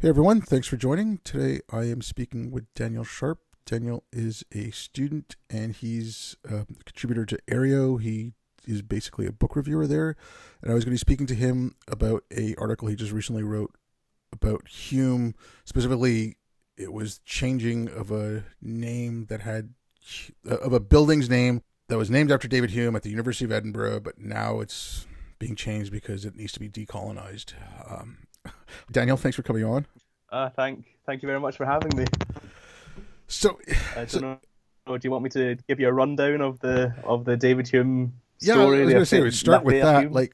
Hey everyone, thanks for joining. Today I am speaking with Daniel Sharp. Daniel is a student and he's a contributor to Aereo. He is basically a book reviewer there. And I was going to be speaking to him about a article he just recently wrote about Hume. Specifically, it was changing of a name that had, of a building's name that was named after David Hume at the University of Edinburgh, but now it's being changed because it needs to be decolonized. Daniel, thanks for coming on. Thank you very much for having me. So, I so don't know. Do you want me to give you a rundown of the David Hume yeah, I story, was the going to say affair, we the start with affair that. Hume?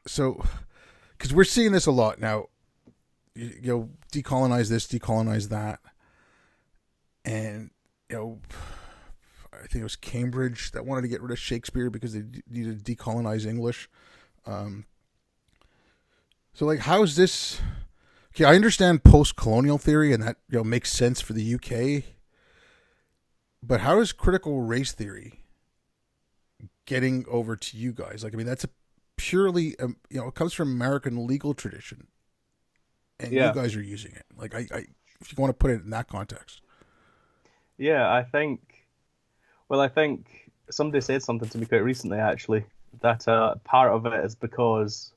So because we're seeing this a lot now. Decolonize this, decolonize that, and you know, I think it was Cambridge that wanted to get rid of Shakespeare because they needed to decolonize English. Um, so, like, how is this? Okay, I understand post-colonial theory, and that makes sense for the UK. But how is critical race theory getting over to you guys? Like, I mean, that's a purely, it comes from American legal tradition, and you Yeah, guys are using it. Like, if you want to put it in that context. yeah. I think somebody said something to me quite recently, actually, that part of it is because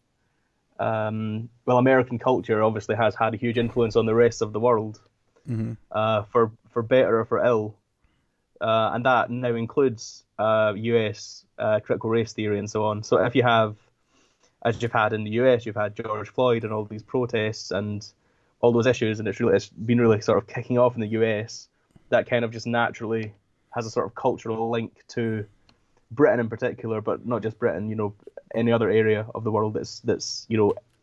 American culture obviously has had a huge influence on the rest of the world, Mm-hmm. for better or for ill, and that now includes U.S. Critical race theory and so on. So if you have, as you've had in the US, you've had George Floyd and all these protests and all those issues, and it's been really sort of kicking off in the US. That kind of just naturally has a sort of cultural link to Britain in particular, but not just Britain. Any other area of the world that's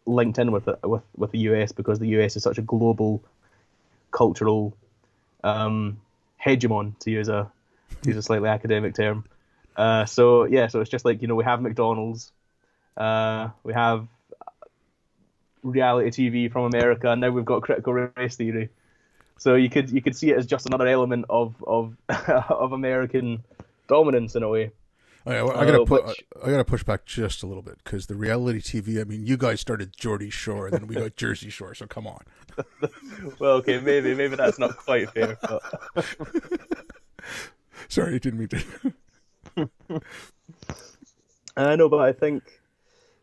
linked in with the US, because the US is such a global cultural hegemon, to use a slightly academic term. So it's just like we have McDonald's, we have reality TV from America, and now we've got critical race theory. So you could see it as just another element of of American dominance in a way. Which I gotta push back just a little bit because the reality TV. I mean, you guys started Geordie Shore, and then we got Jersey Shore. So come on. well, okay, maybe that's not quite fair, but Sorry, I didn't mean to. I know. But I think,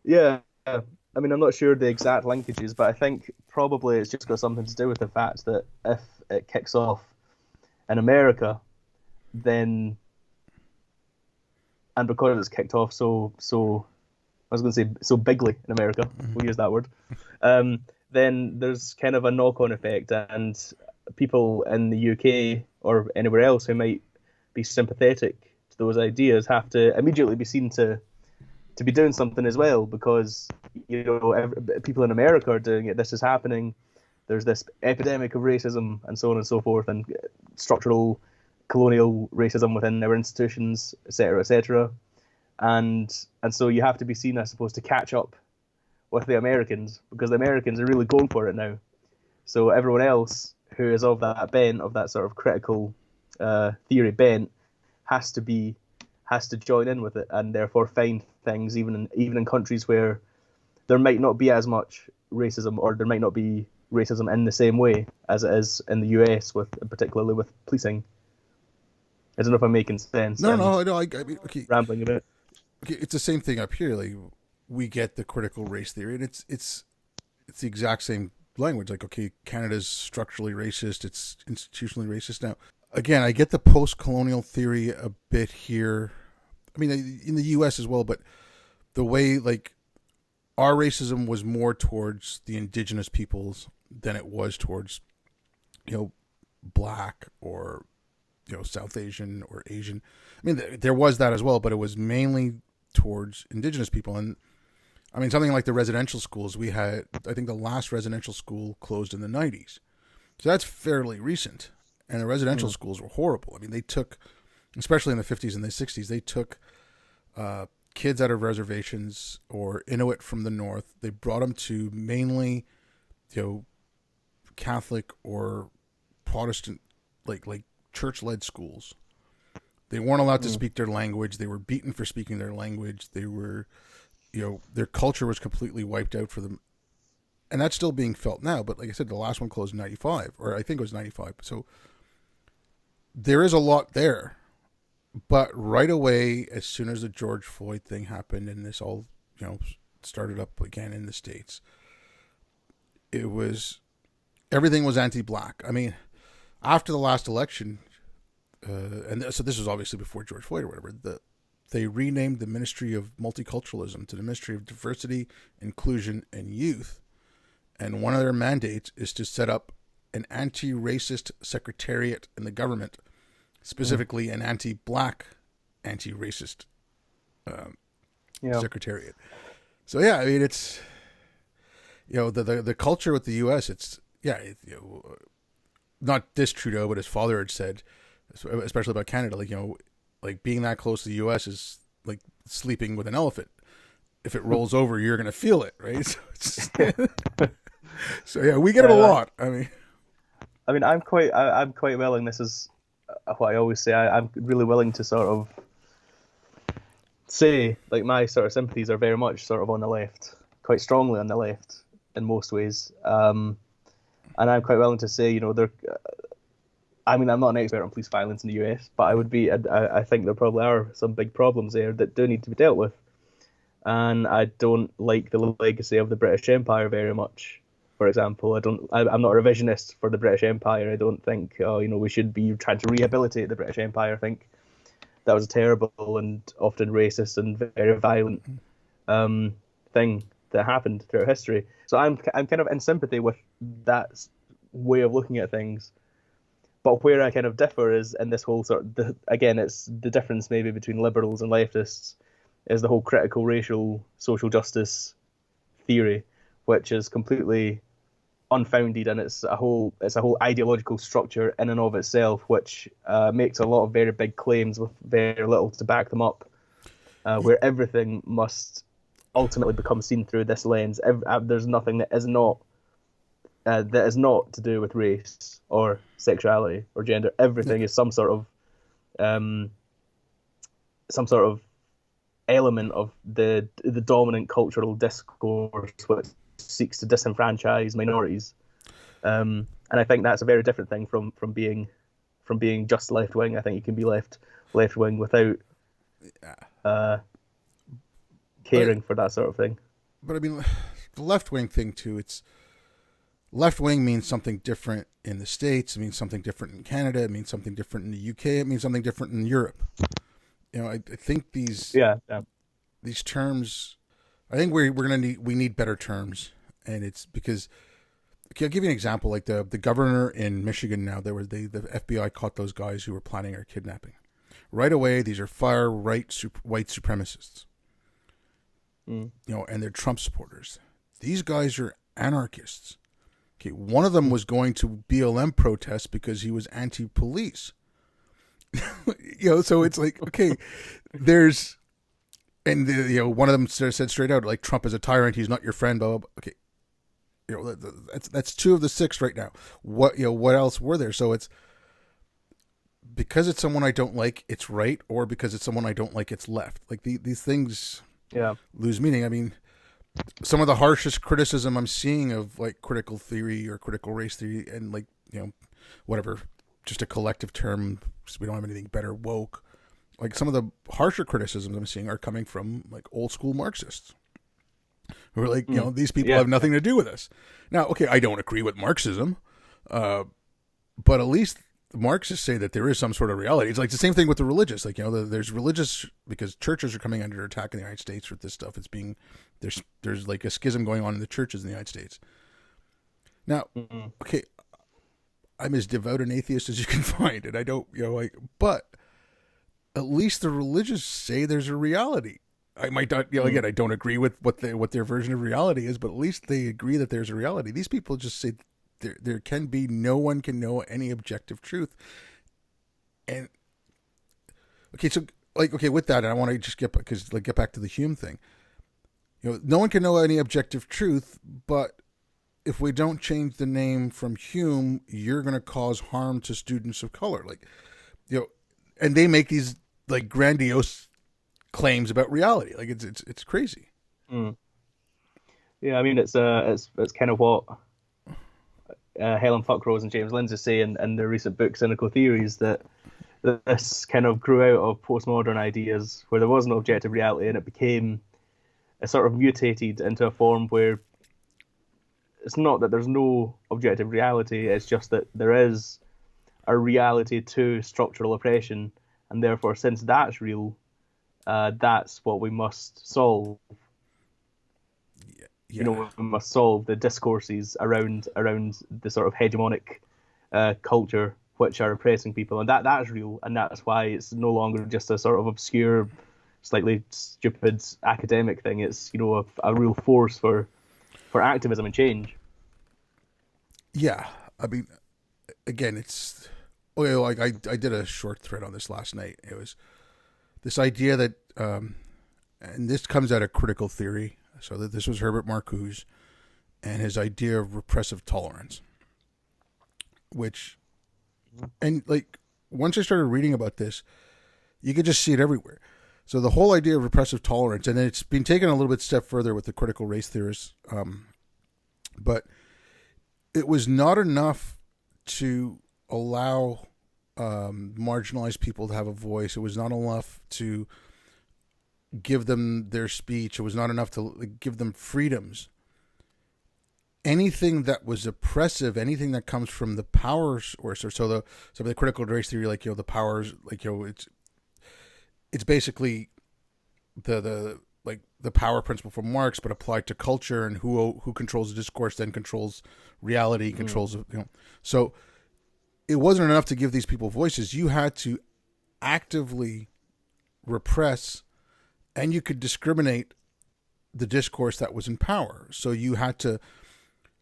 yeah, I mean, I'm not sure the exact linkages, but I think probably it's just got something to do with the fact that if it kicks off in America, then and because it's kicked off so I was going to say so bigly in America, Mm-hmm. we'll use that word, um, then there's kind of a knock-on effect, and people in the UK or anywhere else who might be sympathetic to those ideas have to immediately be seen to be doing something as well, because people in America are doing it. This is happening. There's this epidemic of racism and so on and so forth, and structural colonial racism within our institutions, etc., etc. And so you have to be seen, I suppose, to catch up with the Americans, because the Americans are really going for it now. So everyone else who is of that bent, of that sort of critical theory bent, has to be has to join in with it, and therefore find things even in countries where there might not be as much racism, or there might not be racism in the same way as it is in the US, with particularly with policing. I don't know if I'm making sense. No, I'm no, no. I mean, okay, rambling a bit. okay. It's the same thing up here. Like, we get the critical race theory, and it's the exact same language. Like, okay, Canada's structurally racist. It's institutionally racist. Now, again, I get the post-colonial theory a bit here. I mean, in the U.S. as well, but the way, like, our racism was more towards the indigenous peoples than it was towards you know black or South Asian or Asian. I mean, there was that as well, but it was mainly towards indigenous people. And I mean, something like the residential schools we had. I think the last residential school closed in the '90s, so that's fairly recent. And the residential Mm. schools were horrible. I mean, they took, especially in the '50s and the '60s, they took uh, kids out of reservations or Inuit from the north. They brought them to mainly, you know, Catholic or Protestant, like church led schools. They weren't allowed to Mm. speak their language. They were beaten for speaking their language. They were, their culture was completely wiped out for them. and that's still being felt now. But like I said, the last one closed in '95, or I think it was '95. So there is a lot there. But right away, as soon as the George Floyd thing happened and this all, started up again in the States, it was, everything was anti-black. I mean, after the last election, so this was obviously before George Floyd or whatever, they renamed the Ministry of Multiculturalism to the Ministry of Diversity, Inclusion, and Youth. And one of their mandates is to set up an anti-racist secretariat in the government, specifically an anti-black, anti-racist secretariat. So yeah, I mean, it's, the culture with the U.S. It's not this Trudeau, but his father had said, especially about Canada, like being that close to the U.S. is like sleeping with an elephant. If it rolls over, you're gonna feel it, right? So yeah, we get it a lot. I mean, I'm quite willing. This is what I always say. I'm really willing to sort of say, like, my sort of sympathies are very much sort of on the left, quite strongly on the left in most ways. And I'm quite willing to say, they're. I mean, I'm not an expert on police violence in the US, but I think there probably are some big problems there that do need to be dealt with. And I don't like the legacy of the British Empire very much. For example, I'm not a revisionist for the British Empire. I don't think, we should be trying to rehabilitate the British Empire. I think that was a terrible and often racist and very violent thing that happened throughout history. So I'm kind of in sympathy with that way of looking at things. But where I kind of differ is in this whole again, it's the difference maybe between liberals and leftists is the whole critical racial social justice theory, which is completely unfounded, and it's a whole ideological structure in and of itself, which makes a lot of very big claims with very little to back them up, where everything must ultimately become seen through this lens. There's nothing that is not to do with race or sexuality or gender. Everything is some sort of element of the dominant cultural discourse which seeks to disenfranchise minorities, and I think that's a very different thing from being just left wing. I think you can be left wing without caring for that sort of thing. But I mean, the left wing thing too. It's left wing means something different in the States. It means something different in Canada. It means something different in the UK. It means something different in Europe. I think these terms. I think we need better terms, and it's because, okay, I'll give you an example. Like the governor in Michigan now, the FBI caught those guys who were planning our kidnapping. Right away, these are far right white supremacists. And they're Trump supporters. These guys are anarchists. Okay, one of them was going to BLM protests because he was anti-police. So it's like, okay, there's. And one of them said straight out, like, Trump is a tyrant. He's not your friend. Blah, blah, blah. Okay, that's 2 of the 6 right now. What else were there? So it's because it's someone I don't like, it's right, or because it's someone I don't like, it's left. Like these things, lose meaning. I mean, some of the harshest criticism I'm seeing of like critical theory or critical race theory, and like whatever, just a collective term. So we don't have anything better. Woke. Like some of the harsher criticisms I'm seeing are coming from like old school Marxists who are like, these people have nothing to do with us. Now, okay, I don't agree with Marxism, but at least the Marxists say that there is some sort of reality. It's like the same thing with the religious. Like, there's religious, because churches are coming under attack in the United States with this stuff. It's being, there's like a schism going on in the churches in the United States. Now, okay, I'm as devout an atheist as you can find, and I don't, but at least the religious say there's a reality. I might not, again, I don't agree with what their version of reality is, but at least they agree that there's a reality. These people just say there can be, no one can know any objective truth. And okay, so like, okay, with that, and I want to just get back to the Hume thing. No one can know any objective truth, but if we don't change the name from Hume, you're going to cause harm to students of color. Like, and they make these like grandiose claims about reality. Like it's crazy. Yeah, I mean it's kind of what Helen Fuckrose and James Lindsay say in their recent book Cynical Theories, that this kind of grew out of postmodern ideas where there was no objective reality, and it became it sort of mutated into a form where it's not that there's no objective reality, it's just that there is a reality to structural oppression, and therefore, since that's real, that's what we must solve. You Yeah. know, we must solve the discourses around the sort of hegemonic culture which are oppressing people, and that's real, and that's why it's no longer just a sort of obscure, slightly stupid academic thing. It's, you know, a real force for activism and change. Yeah. I mean, again, it's okay. Like I did a short thread on this last night. It was this idea that, and this comes out of critical theory. So that this was Herbert Marcuse and his idea of repressive tolerance, which, and like once I started reading about this, you could just see it everywhere. So the whole idea of repressive tolerance, and then it's been taken a little bit step further with the critical race theorists, but it was not enough to allow marginalized people to have a voice. It was not enough to give them their speech. It was not enough to like, give them freedoms. Anything that was oppressive, anything that comes from the power source, or so the critical race theory, like the powers, like it's basically the like the power principle from Marx, but applied to culture, and who controls the discourse then controls reality, controls So it wasn't enough to give these people voices. You had to actively repress, and you could discriminate the discourse that was in power. So you had to,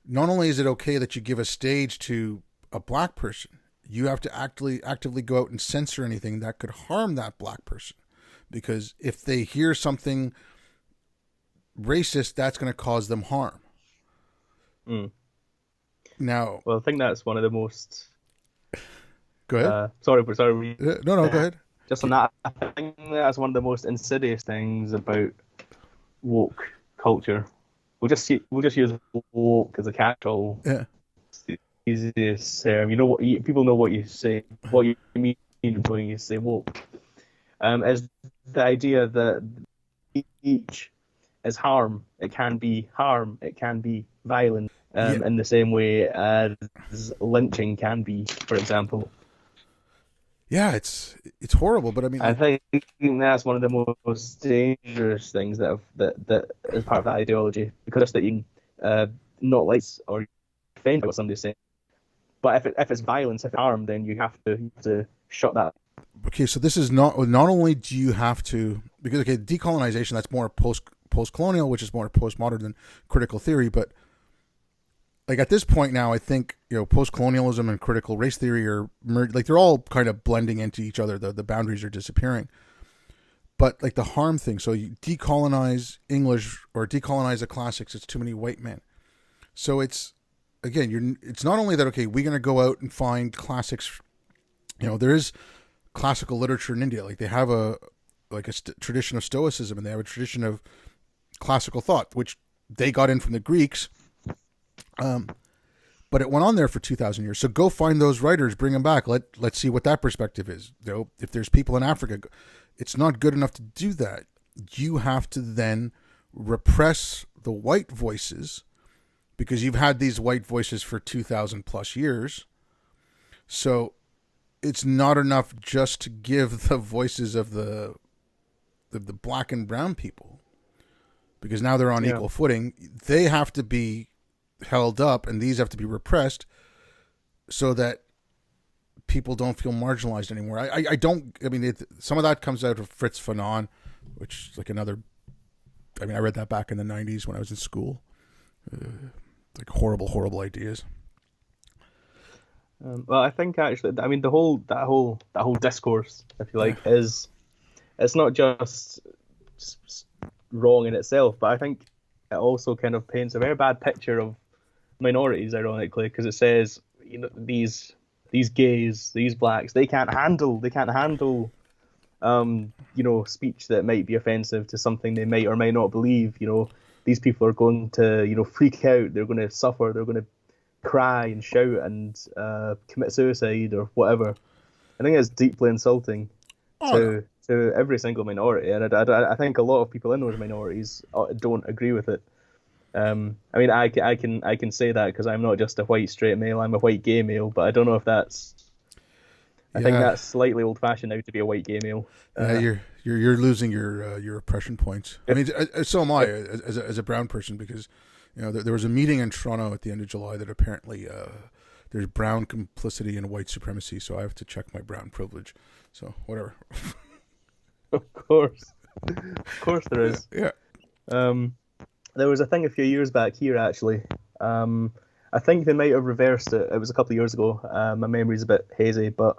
not only is it okay that you give a stage to a black person, you have to actively go out and censor anything that could harm that black person. Because if they hear something racist, that's going to cause them harm. Mm. Now, Well, I think that's one of the most. go ahead. Sorry. No, no, go ahead. Just on that, I think that's one of the most insidious things about woke culture. We'll just use woke as a catch-all. Yeah. It's the easiest term. You know what people know what you say, what you mean when you say woke. Is the idea that each is harm. It can be harm. It can be violent. Yeah. In the same way as lynching can be, for example. Yeah, it's horrible, but I mean, I think that's one of the most dangerous things that is part of that ideology, because that you can not like or offend by what somebody's saying. But if it's violence, if it's harm, then you have to shut that. okay, so this is not only do you have to, because okay, decolonization, that's more post colonial, which is more postmodern than critical theory, but like at this point now, I think post colonialism and critical race theory are like they're all kind of blending into each other. The boundaries are disappearing. But like the harm thing, so you decolonize English or decolonize the classics. It's too many white men. So it's again, it's not only that okay, we're going to go out and find classics. There is classical literature in India. Like they have a tradition of Stoicism, and they have a tradition of classical thought, which they got in from the Greeks. But it went on there for 2,000 years. So go find those writers, bring them back. Let's see what that perspective is. If there's people in Africa, it's not good enough to do that. You have to then repress the white voices, because you've had these white voices for 2,000 plus years. So it's not enough just to give the voices of the black and brown people, because now they're on equal footing. They have to be held up, and these have to be repressed, so that people don't feel marginalized anymore. I mean, some of that comes out of Fritz Fanon, which is like another. I mean, I read that back in the 90s when I was in school. Like horrible ideas. Well, I think actually, I mean, that whole discourse, if you like, is it's not just wrong in itself, but I think it also kind of paints a very bad picture of minorities, ironically, because it says these gays, these blacks, they can't handle speech that might be offensive to something they might or might not believe. these people are going to, freak out. They're going to suffer. They're going to cry and shout and commit suicide or whatever. I think it's deeply insulting Oh no. to every single minority, and I think a lot of people in those minorities don't agree with it. I mean, I can say that because I'm not just a white straight male. I'm a white gay male, but I don't know if that's. I think Yeah. that's slightly old-fashioned now to be a white gay male. Yeah, you're losing your oppression points. I mean, so am I as a brown person, because there was a meeting in Toronto at the end of July that apparently there's brown complicity in white supremacy, so I have to check my brown privilege. So whatever. Of course there is. Yeah. There was a thing a few years back here actually. I think they might have reversed it. It was a couple of years ago. My memory's a bit hazy, but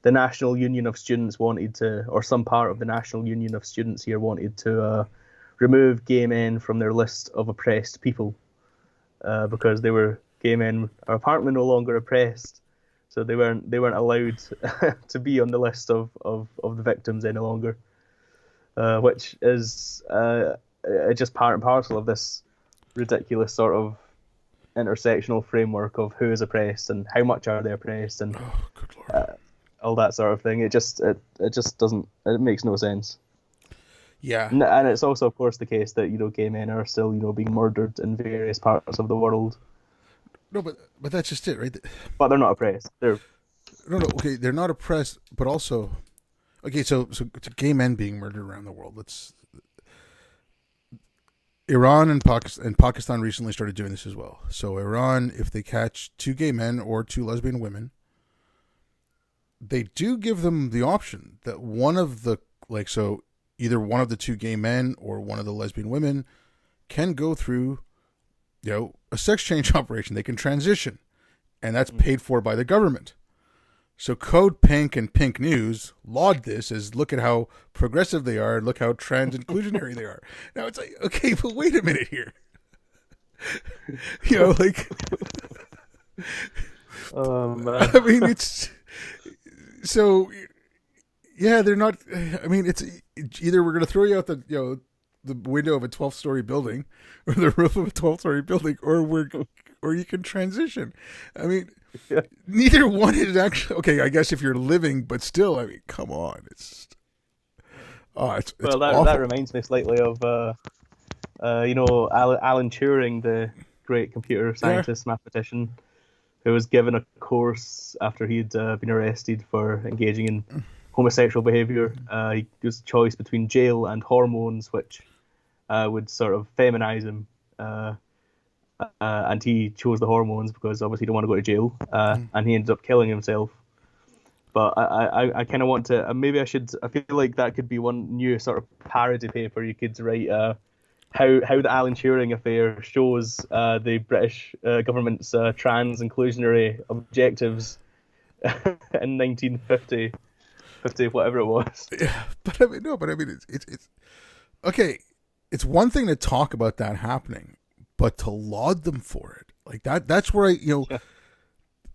the National Union of Students wanted to, or some part of the National Union of Students here wanted to remove gay men from their list of oppressed people because gay men are apparently no longer oppressed, so they weren't allowed to be on the list of the victims any longer, which is just part and parcel of this ridiculous sort of intersectional framework of who is oppressed and how much are they oppressed and Oh, good lord. all that sort of thing. It just doesn't. It makes no sense. Yeah. And it's also, of course, the case that gay men are still being murdered in various parts of the world, No, but that's just it, right? but they're not oppressed. They're No, okay, they're not oppressed, but also, okay, so gay men being murdered around the world. Let's Iran and Pakistan recently started doing this as well. So Iran, if they catch two gay men or two lesbian women, they do give them the option that one of the so either one of the two gay men or one of the lesbian women can go through a sex change operation. They can transition, and that's paid for by the government. So Code Pink and Pink News laud this as look at how progressive they are, look how trans inclusionary they are. Now it's like, okay, but wait a minute here. man. I mean, it's so yeah, they're not. I mean, it's either we're going to throw you out the window of a 12-story building or the roof of a 12-story building, or you can transition. I mean. Yeah. Neither one is actually okay. I guess if you're living, but still, I mean, come on, it's Well, awful. that reminds me slightly of Alan Turing, the great computer scientist mathematician, who was given a course after he'd been arrested for engaging in homosexual behavior. He was choice between jail and hormones, which would sort of feminize him. And he chose the hormones because obviously he didn't want to go to jail, and he ended up killing himself. But I kind of want to, maybe I should, I feel like that could be one new sort of parody paper you could write, how the Alan Turing affair shows the British government's trans inclusionary objectives in 1950, whatever it was. Yeah, but I mean, it's okay. It's one thing to talk about that happening, but to laud them for it, like that's where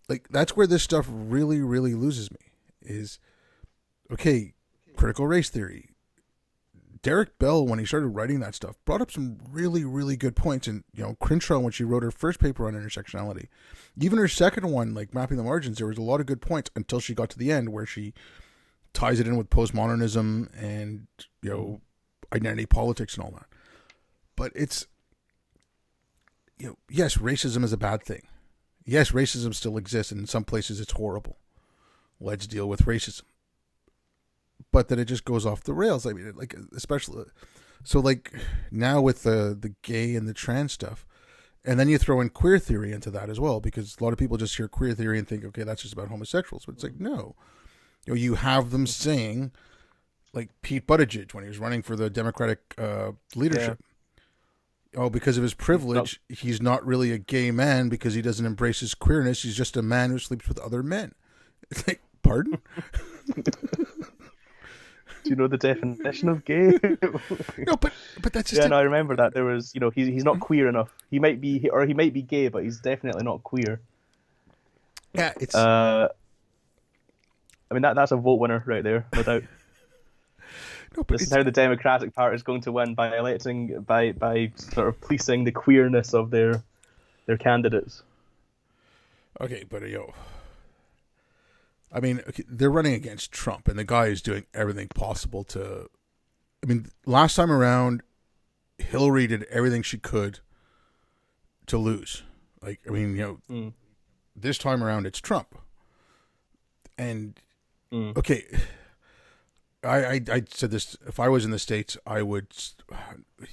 like that's where this stuff really, really loses me. Is okay, critical race theory. Derek Bell, when he started writing that stuff, brought up some really, really good points. And Crenshaw, when she wrote her first paper on intersectionality, even her second one, like mapping the margins, there was a lot of good points until she got to the end where she ties it in with postmodernism and identity politics and all that. But it's yes, racism is a bad thing. Yes, racism still exists, and in some places it's horrible. Let's deal with racism. But then it just goes off the rails. I mean, like, especially so, like now with the gay and the trans stuff, and then you throw in queer theory into that as well, because a lot of people just hear queer theory and think, okay, that's just about homosexuals. But it's like, no, you have them saying, like Pete Buttigieg when he was running for the Democratic leadership. Yeah. Oh, because of his privilege, he's not really a gay man because he doesn't embrace his queerness. He's just a man who sleeps with other men. It's like, pardon? Do you know the definition of gay? No, but that's just no, I remember that there was he's not queer enough. He might be gay, but he's definitely not queer. Yeah, it's. I mean that's a vote winner right there, no doubt. No, but This is how the Democratic Party is going to win by electing by sort of policing the queerness of their candidates. okay, but I mean, okay, they're running against Trump, and the guy is doing everything possible to. I mean, last time around, Hillary did everything she could to lose. Like, I mean, this time around it's Trump, and okay, I said this. If I was in the States, I would.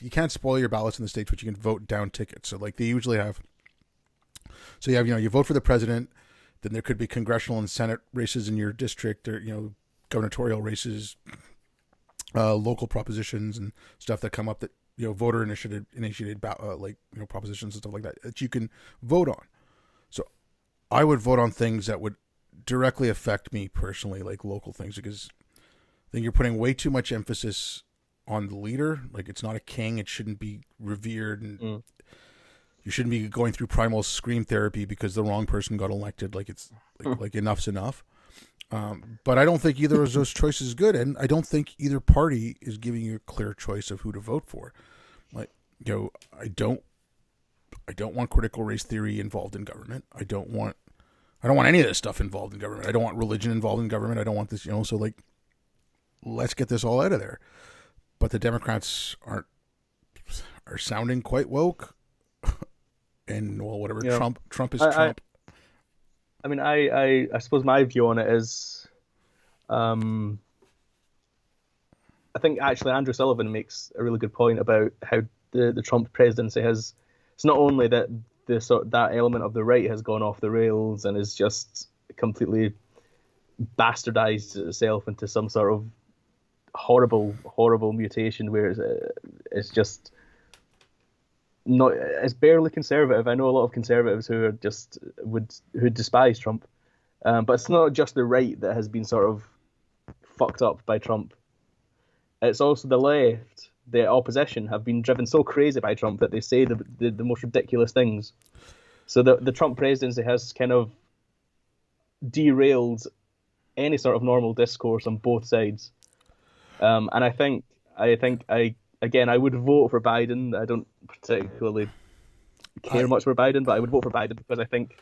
You can't spoil your ballots in the States, but you can vote down tickets. So, like, they usually have. So you have, you vote for the president. Then there could be congressional and Senate races in your district, or gubernatorial races, local propositions and stuff that come up that voter initiated propositions and stuff like that you can vote on. So I would vote on things that would directly affect me personally, like local things, because I think you're putting way too much emphasis on the leader. Like, it's not a king; it shouldn't be revered, and you shouldn't be going through primal scream therapy because the wrong person got elected. Like, it's like enough's enough. But I don't think either of those choices is good, and I don't think either party is giving you a clear choice of who to vote for. Like, I don't want critical race theory involved in government. I don't want any of this stuff involved in government. I don't want religion involved in government. I don't want this, so, like, let's get this all out of there. But the Democrats are sounding quite woke. And, well, whatever. Trump is Trump. I mean, I suppose my view on it is, I think actually Andrew Sullivan makes a really good point about how the Trump presidency has. It's not only that that element of the right has gone off the rails and is just completely bastardized itself into some sort of horrible mutation where it's just. Not, it's barely conservative. I know a lot of conservatives who are who despise Trump, but it's not just the right that has been sort of fucked up by Trump. It's also the left, the opposition, have been driven so crazy by Trump that they say the most ridiculous things. So the Trump presidency has kind of derailed any sort of normal discourse on both sides, and I think I would vote for Biden. I don't particularly care much for Biden, but I would vote for Biden because I think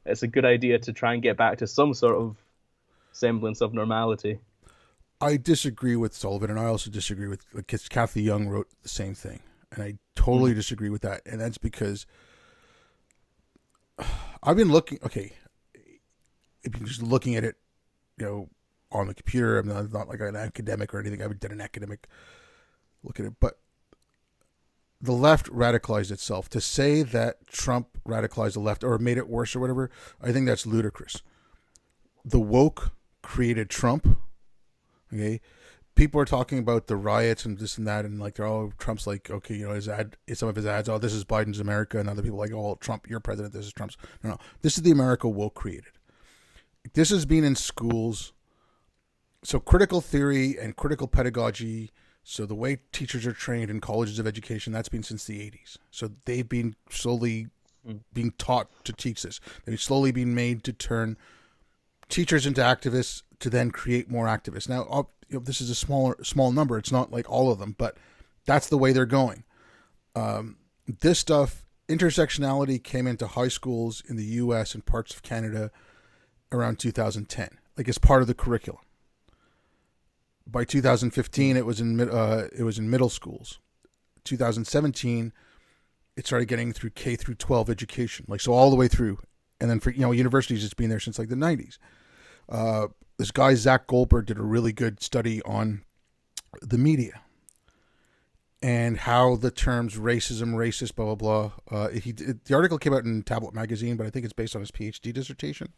it's a good idea to try and get back to some sort of semblance of normality. I disagree with Sullivan, and I also disagree with, because Kathy Young wrote the same thing, and I totally disagree with that. And that's because I've been just looking at it, on the computer. I'm not like an academic or anything. I haven't done an academic look at it, but the left radicalized itself. To say that Trump radicalized the left or made it worse or whatever, I think that's ludicrous. The woke created Trump. Okay, people are talking about the riots and this and that, and like Trump's like, okay, some of his ads, this is Biden's America, and other people like, Trump, you're president, this is Trump's. No, this is the America woke created. This has been in schools. So critical theory and critical pedagogy. So the way teachers are trained in colleges of education, that's been since the 80s. So they've been slowly being taught to teach this. They've slowly been made to turn teachers into activists to then create more activists. Now, this is a small number. It's not like all of them, but that's the way they're going. This stuff, intersectionality, came into high schools in the U.S. and parts of Canada around 2010, like as part of the curriculum. By 2015, it was in middle schools. 2017, it started getting through K through 12 education, like so all the way through. And then for universities, it's been there since like the 90s. This guy Zach Goldberg did a really good study on the media and how the terms racism, racist, blah blah blah. The article came out in Tablet Magazine, but I think it's based on his PhD dissertation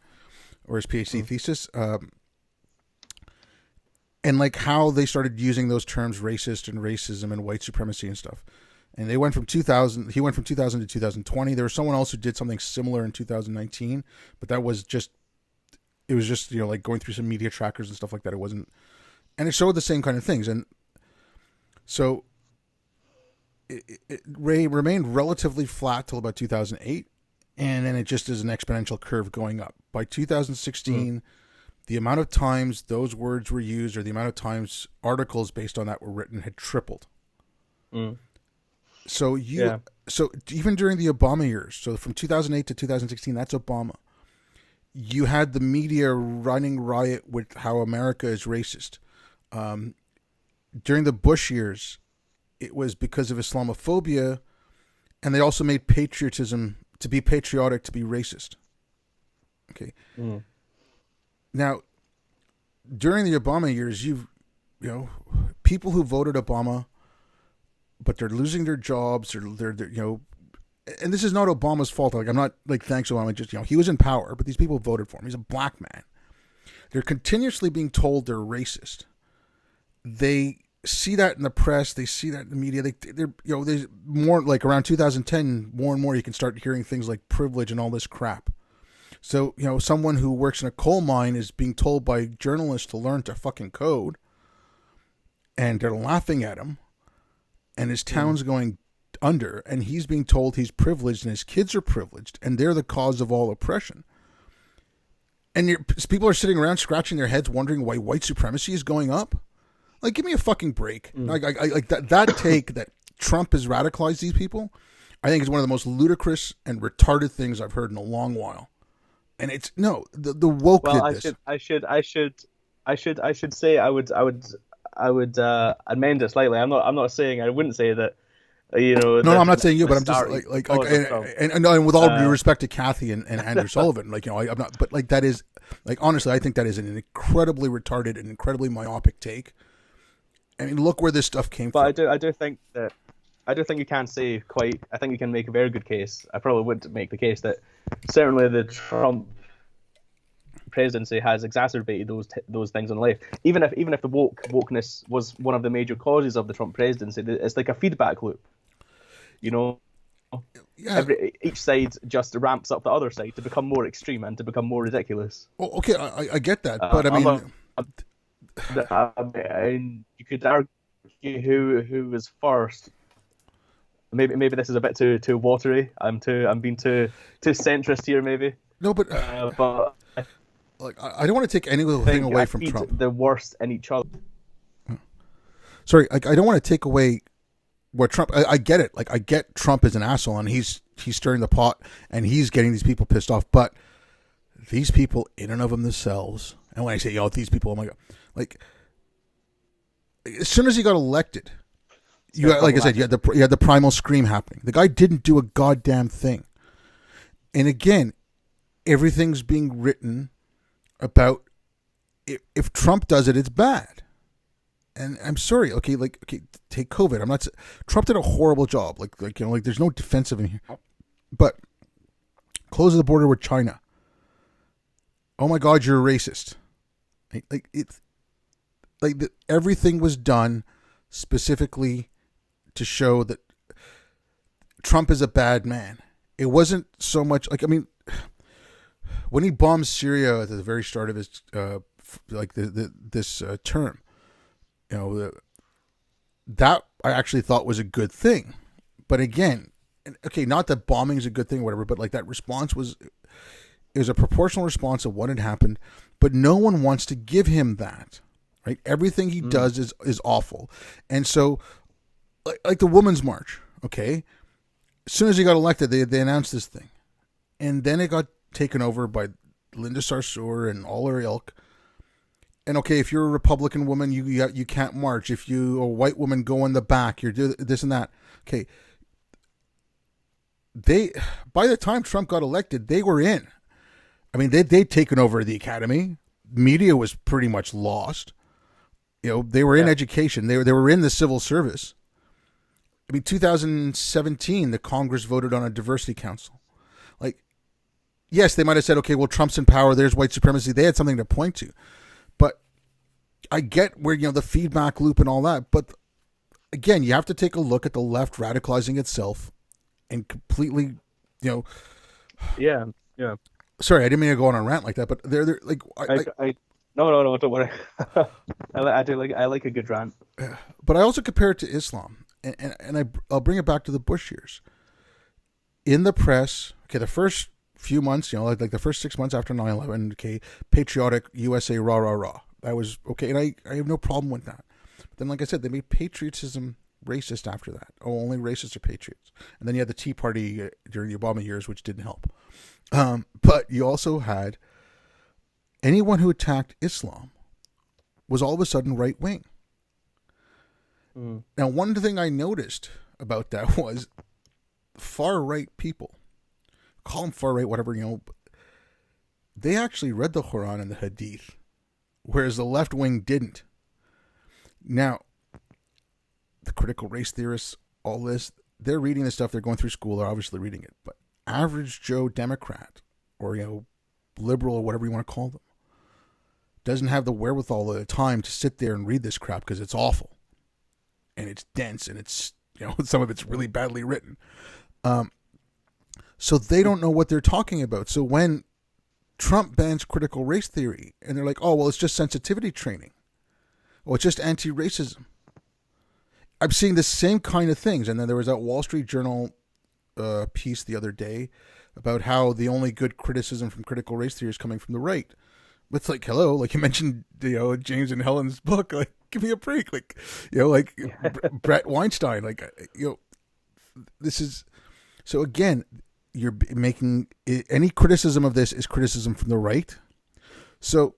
or his PhD thesis. And like how they started using those terms racist and racism and white supremacy and stuff. And they went from 2000, he went from 2000 to 2020. There was someone else who did something similar in 2019, but it was just like going through some media trackers and stuff like that. It wasn't, and it showed the same kind of things. And so it remained relatively flat till about 2008. And then it just is an exponential curve going up. By 2016, the amount of times those words were used or the amount of times articles based on that were written had tripled. Mm. So so even during the Obama years, so from 2008 to 2016, that's Obama. You had the media running riot with how America is racist. During the Bush years, it was because of Islamophobia, and they also made patriotism, to be patriotic, to be racist. Okay. Mm. Now, during the Obama years, people who voted Obama, but they're losing their jobs, or they're and this is not Obama's fault. Like, I'm not like, thanks Obama, just, he was in power, but these people voted for him. He's a black man. They're continuously being told they're racist. They see that in the press. They see that in the media. There's more, like around 2010, more and more you can start hearing things like privilege and all this crap. So, someone who works in a coal mine is being told by journalists to learn to fucking code, and they're laughing at him, and his town's going under, and he's being told he's privileged and his kids are privileged, and they're the cause of all oppression. And people are sitting around scratching their heads wondering why white supremacy is going up. Like, give me a fucking break. Like that take that Trump has radicalized these people, I think is one of the most ludicrous and retarded things I've heard in a long while. And it's the woke did this. I should say I would amend it slightly. I wouldn't say that. No, I'm not saying you, but I'm just and with all due respect to Kathy and Andrew Sullivan, I'm not, but that is, honestly, I think that is an incredibly retarded and incredibly myopic take. I mean, look where this stuff came from. But I do think you can say quite. I think you can make a very good case. I probably would make the case that certainly the Trump presidency has exacerbated those things in life. Even if the wokeness was one of the major causes of the Trump presidency, it's like a feedback loop. Yeah. Each side just ramps up the other side to become more extreme and to become more ridiculous. Well, okay, I get that, but I mean, you could argue who was first. Maybe this is a bit too watery. I'm being too centrist here, maybe. No, but but I don't want to take anything away from Trump. The worst in each other. Sorry, I don't want to take away what Trump. I get it. I get Trump is an asshole, and he's stirring the pot, and he's getting these people pissed off. But these people, in and of themselves, and when I say these people, oh my god, as soon as he got elected, you had the primal scream happening. The guy didn't do a goddamn thing, and again, everything's being written about if Trump does it, it's bad. And I'm sorry, okay, take COVID. Trump did a horrible job. There's no defensive in here. But close the border with China. Oh my God, you're a racist. Everything was done specifically to show that Trump is a bad man. It wasn't so much when he bombed Syria at the very start of his this term, that I actually thought was a good thing. But again, okay, not that bombing is a good thing or whatever, but that response was a proportional response of what had happened. But no one wants to give him that, right? Everything he does is awful. And so, like the Women's March, okay? As soon as he got elected, they announced this thing. And then it got taken over by Linda Sarsour and all her ilk. And okay, if you're a Republican woman, you can't march. If you're a white woman, go in the back. You're doing this and that. Okay. By the time Trump got elected, they were in. I mean, they'd taken over the academy. Media was pretty much lost. They were in education. They were in the civil service. I mean, 2017, the Congress voted on a diversity council. Yes, they might have said, okay, well, Trump's in power. There's white supremacy. They had something to point to. But I get where, the feedback loop and all that. But again, you have to take a look at the left radicalizing itself and completely, Yeah. Sorry, I didn't mean to go on a rant like that, but they're like, no, don't worry. I like a good rant. But I also compare it to Islam, and I'll bring it back to the Bush years. In the press, okay, the first few months, like the first 6 months after 9/11, okay, patriotic USA, rah, rah, rah. That was okay. And I have no problem with that. But then, like I said, they made patriotism racist after that. Oh, only racists are patriots. And then you had the Tea Party during the Obama years, which didn't help. But you also had anyone who attacked Islam was all of a sudden right wing. Now, one thing I noticed about that was far right people, call them far right, whatever, they actually read the Quran and the Hadith, whereas the left wing didn't. Now, the critical race theorists, all this, they're reading this stuff, they're going through school, they're obviously reading it. But average Joe Democrat, or, liberal, or whatever you want to call them, doesn't have the wherewithal or the time to sit there and read this crap because it's awful. And it's dense, and it's, some of it's really badly written. So they don't know what they're talking about. So when Trump bans critical race theory, and they're like, oh, well, it's just sensitivity training. Well, it's just anti-racism. I'm seeing the same kind of things. And then there was that Wall Street Journal piece the other day about how the only good criticism from critical race theory is coming from the right. It's like, hello, like you mentioned, James and Helen's book, like, give me a break. Like, Brett Weinstein, like, this is, so again, you're making, any criticism of this is criticism from the right. So,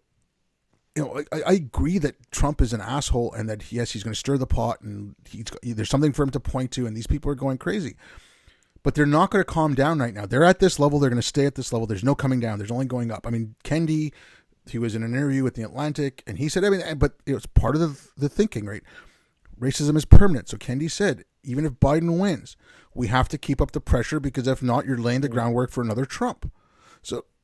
I agree that Trump is an asshole and that, yes, he's going to stir the pot and there's something for him to point to and these people are going crazy. But they're not going to calm down right now. They're at this level. They're going to stay at this level. There's no coming down. There's only going up. I mean, Kendi, he was in an interview with The Atlantic, and he said everything, but it was part of the thinking, right? Racism is permanent. So Kendi said, even if Biden wins, we have to keep up the pressure because if not, you're laying the groundwork for another Trump.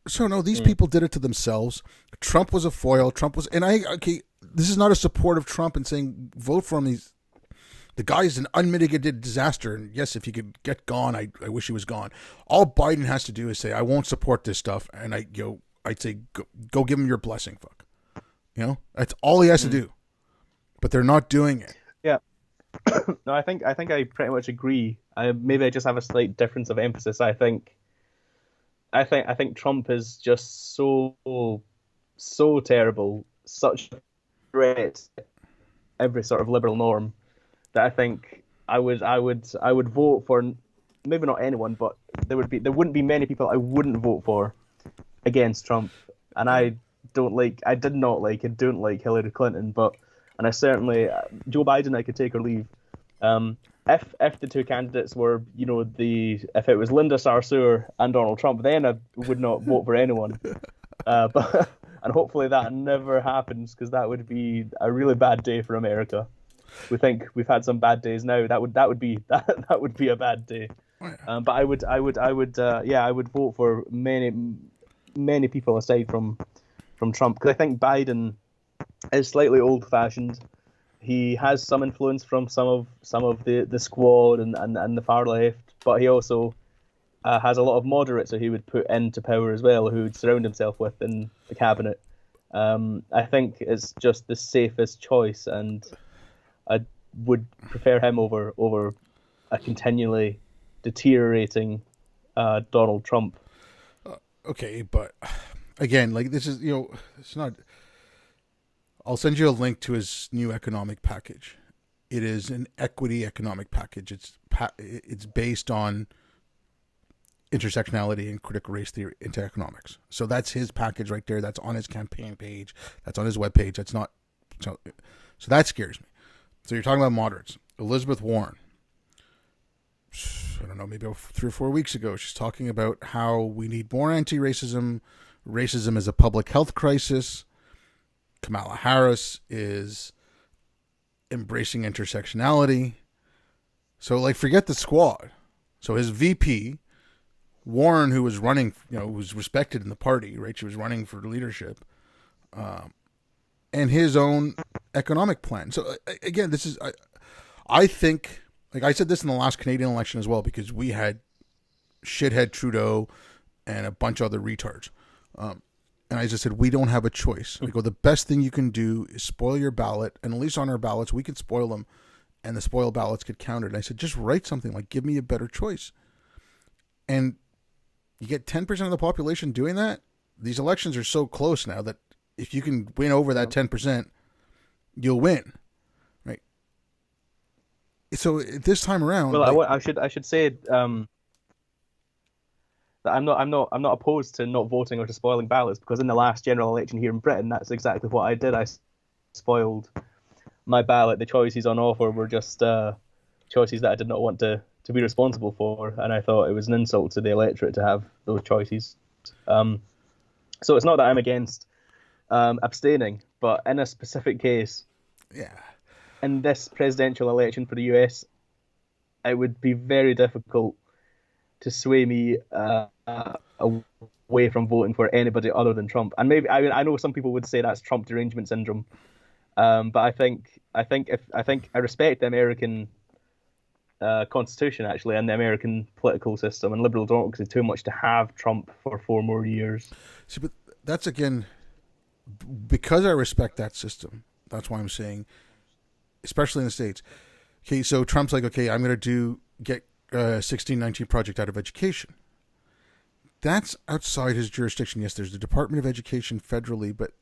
So no, these people did it to themselves. Trump was a foil. This is not a support of Trump and saying vote for him. The guy is an unmitigated disaster. And yes, if he could get gone, I wish he was gone. All Biden has to do is say, I won't support this stuff. And I'd say, go give him your blessing, fuck. That's all he has to do. But they're not doing it. Yeah. No, I think I pretty much agree. Maybe I just have a slight difference of emphasis. I think Trump is just so terrible, such a threat to every sort of liberal norm that I think I would vote for, maybe not anyone, but there wouldn't be many people I wouldn't vote for against Trump. And I don't like Hillary Clinton, and I certainly, Joe Biden I could take or leave. If the two candidates were, if it was Linda Sarsour and Donald Trump, then I would not vote for anyone. And hopefully that never happens, because that would be a really bad day for America. We think we've had some bad days now. That would be a bad day. But I would vote for many people aside from Trump, because I think Biden is slightly old-fashioned. He has some influence from some of the squad and the far left, but he also has a lot of moderates who he would put into power as well, who would surround himself with in the cabinet. I think it's just the safest choice, and I would prefer him over a continually deteriorating Donald Trump. Okay, but again, like, this is, it's not. I'll send you a link to his new economic package. It is an equity economic package. It's based on intersectionality and critical race theory into economics. So that's his package right there. That's on his campaign page. That's on his webpage. That's not. So that scares me. So you're talking about moderates. Elizabeth Warren. I don't know, maybe 3 or 4 weeks ago, she's talking about how we need more anti-racism. Racism is a public health crisis. Kamala Harris is embracing intersectionality. So, like, forget the squad. So his VP, Warren, who was running, was respected in the party, right? She was running for leadership, and his own economic plan. So again, this is, I think, like I said this in the last Canadian election as well, because we had shithead Trudeau and a bunch of other retards. And I just said, we don't have a choice. We go, the best thing you can do is spoil your ballot. And at least on our ballots, we can spoil them, and the spoiled ballots get counted. And I said, just write something like, give me a better choice. And You get 10% of the population doing that. These elections are so close now that if you can win over that 10%, you'll win, right? So this time around, Well, like, I should say that I'm not opposed to not voting or to spoiling ballots, because in the last general election here in Britain, that's exactly what I did. I spoiled my ballot. The choices on offer were just choices that I did not want to be responsible for, and I thought it was an insult to the electorate to have those choices. So it's not that I'm against abstaining, but in a specific case, yeah, in this presidential election for the US, it would be very difficult to sway me away from voting for anybody other than Trump. And maybe I know some people would say that's Trump derangement syndrome, but I think I respect the American Constitution actually, and the American political system and liberal democracy too much to have Trump for 4 more years. see, but that's again because I respect that system. That's why I'm saying, especially in the States. Okay, so Trump's like, okay, I'm going to get 1619 project out of education. That's outside his jurisdiction. Yes, there's the Department of Education federally, but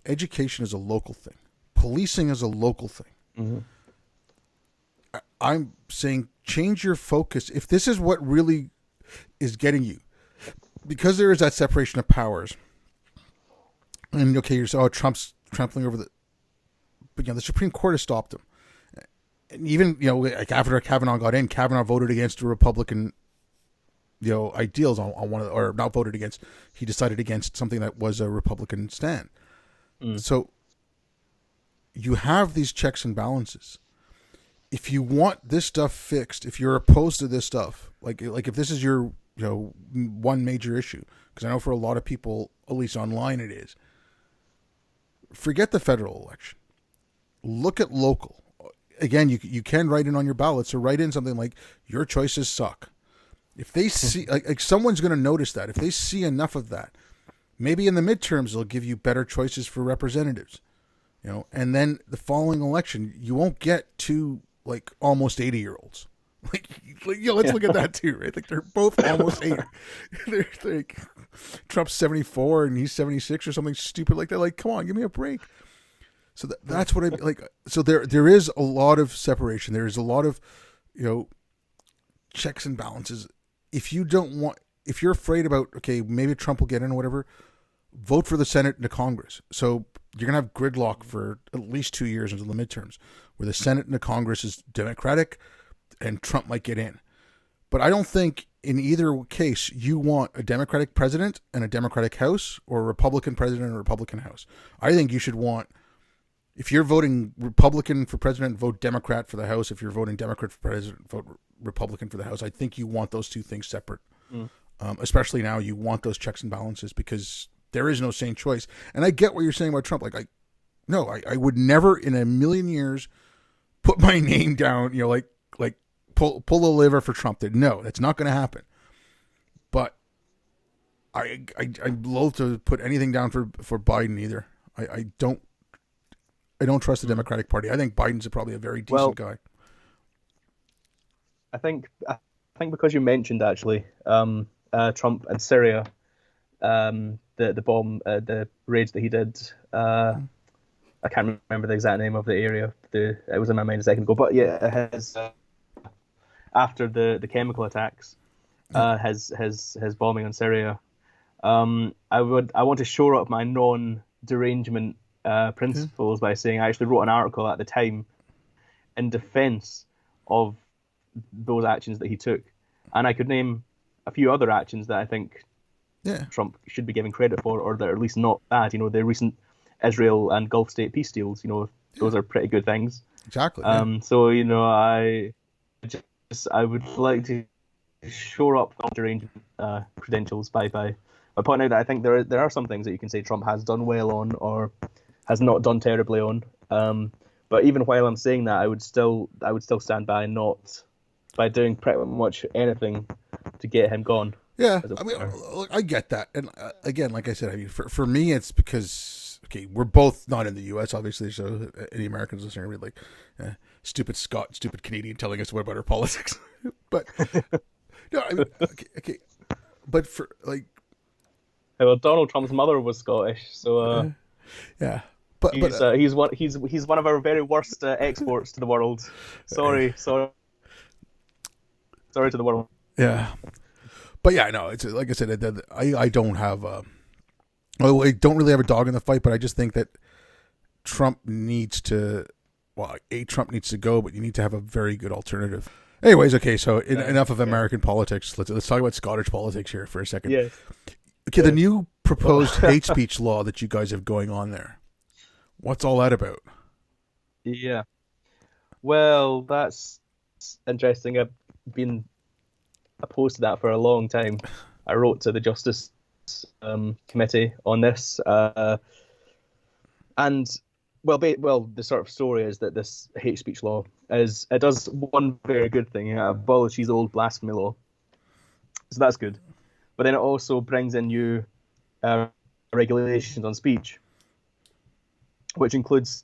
education is a local thing. Policing is a local thing. Mm-hmm. I'm saying change your focus. If this is what really is getting you, because there is that separation of powers, and okay, you're saying, oh, Trump's trampling over but the Supreme Court has stopped him. And even, like after Kavanaugh got in, Kavanaugh voted against the Republican, ideals on one of or not voted against. He decided against something that was a Republican stand. So you have these checks and balances. If you want this stuff fixed, if you're opposed to this stuff, like if this is your one major issue, because I know for a lot of people, at least online, it is. Forget the federal election. Look at local. Again, you can write in on your ballots or write in something like your choices suck. If they see like someone's going to notice that, if they see enough of that, maybe in the midterms they'll give you better choices for representatives. And then the following election, you won't get two like almost 80-year-olds. Let's look at that too, right? Like they're both almost 80. They're like Trump's 74 and he's 76 or something stupid like that. Like, come on, give me a break. So that's what I like. So there is a lot of separation. There is a lot of, checks and balances. If you're afraid about, okay, maybe Trump will get in or whatever, vote for the Senate and the Congress. So you're going to have gridlock for at least 2 years until the midterms, where the Senate and the Congress is Democratic and Trump might get in. But I don't think in either case you want a Democratic president and a Democratic House or a Republican president and a Republican House. I think you should want, if you're voting Republican for president, vote Democrat for the House. If you're voting Democrat for president, vote Republican for the House. I think you want those two things separate. Especially now, you want those checks and balances because there is no sane choice. And I get what you're saying about Trump. Like, I would never in a million years put my name down, like pull the lever for Trump. No, that's not going to happen. But I'm loath to put anything down for Biden either. I don't trust the Democratic Party. I think Biden's probably a very decent guy. I think because you mentioned actually Trump and Syria, the bomb, the raids that he did. I can't remember the exact name of the area. It was in my mind a second ago, but yeah, his after the chemical attacks, his bombing on Syria. I want to shore up my non-derangement principles by saying I actually wrote an article at the time in defense of those actions that he took, and I could name a few other actions that I think Trump should be given credit for, or that are at least not bad. The recent Israel and Gulf state peace deals. Those are pretty good things. Exactly. So I would like to shore up non-derangement credentials by pointing out that I think there are some things that you can say Trump has done well on or has not done terribly on. But even while I'm saying that, I would still stand by not by doing pretty much anything to get him gone. Yeah, I mean, I get that, and again, like I said, I mean, for me, it's because we're both not in the U.S. obviously, so any Americans listening are like stupid Scot, stupid Canadian telling us what about our politics, but no, I mean, okay. but for like, Well, Donald Trump's mother was Scottish, so yeah, but he's one of our very worst exports to the world. Sorry to the world. yeah, but yeah, no, it's like I said, I don't have well, I don't really have a dog in the fight, but I just think that Trump needs to, well, Trump needs to go, but you need to have a very good alternative. Anyways, okay, so enough of American politics. Let's talk about Scottish politics here for a second. Yes. Okay, the new proposed hate speech law that you guys have going on there. What's all that about? Yeah. Well, that's interesting. I've been opposed to that for a long time. I wrote to the Justice Committee on this, and well, the sort of story is that this hate speech law it does one very good thing. It abolishes the old blasphemy law, so that's good. But then it also brings in new regulations on speech, which includes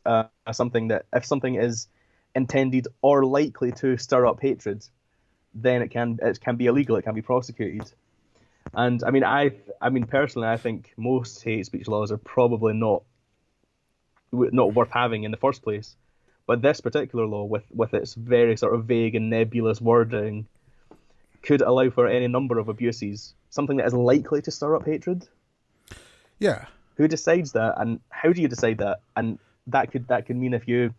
something that if something is intended or likely to stir up hatred, then it can be illegal. It can be prosecuted. And I mean personally, I think most hate speech laws are probably not worth having in the first place. But this particular law, with its very sort of vague and nebulous wording, could allow for any number of abuses. Something that is likely to stir up hatred. Yeah. Who decides that, and how do you decide that? And that could mean if you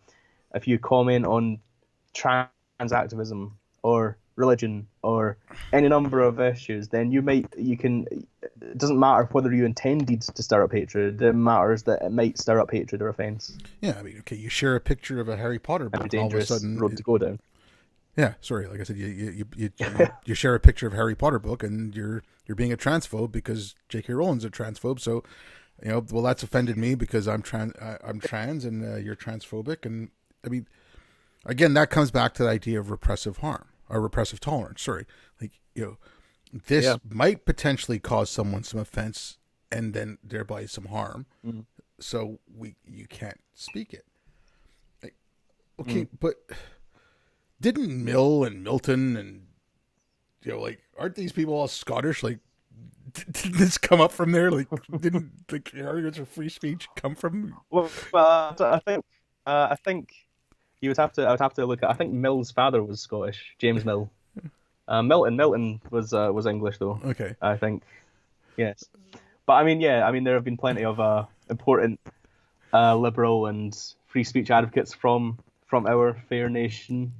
comment on trans activism or religion or any number of issues, then it doesn't matter whether you intended to stir up hatred. It matters that it might stir up hatred or offence. Yeah, I mean, okay, you share a picture of a Harry Potter book, That's a dangerous all of a sudden, road to go down. Yeah, sorry. Like I said, you share a picture of Harry Potter book, and you're being a transphobe because J.K. Rowling's a transphobe. So, well, that's offended me because I'm trans and you're transphobic. And I mean, again, that comes back to the idea of repressive harm or repressive tolerance. Sorry, like this might potentially cause someone some offense and then thereby some harm. Mm. So you can't speak it. Like, okay, but. Didn't Mill and Milton and aren't these people all Scottish? Like, did this come up from there? Like, didn't the arguments for free speech come from? Well, I think I would have to look at. I think Mill's father was Scottish, James Mill. Milton was English though. Okay, I think, yes. But I mean, there have been plenty of important liberal and free speech advocates from our fair nation.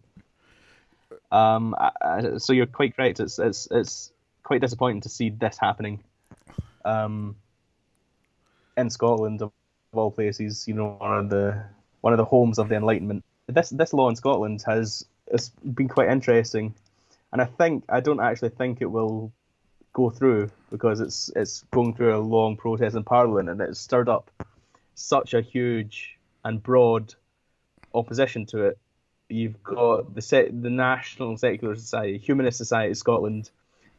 So you're quite correct. It's quite disappointing to see this happening, in Scotland of all places. One of the homes of the Enlightenment. This law in Scotland has been quite interesting, and I don't actually think it will go through because it's going through a long process in Parliament, and it's stirred up such a huge and broad opposition to it. You've got the National Secular Society, Humanist Society of Scotland,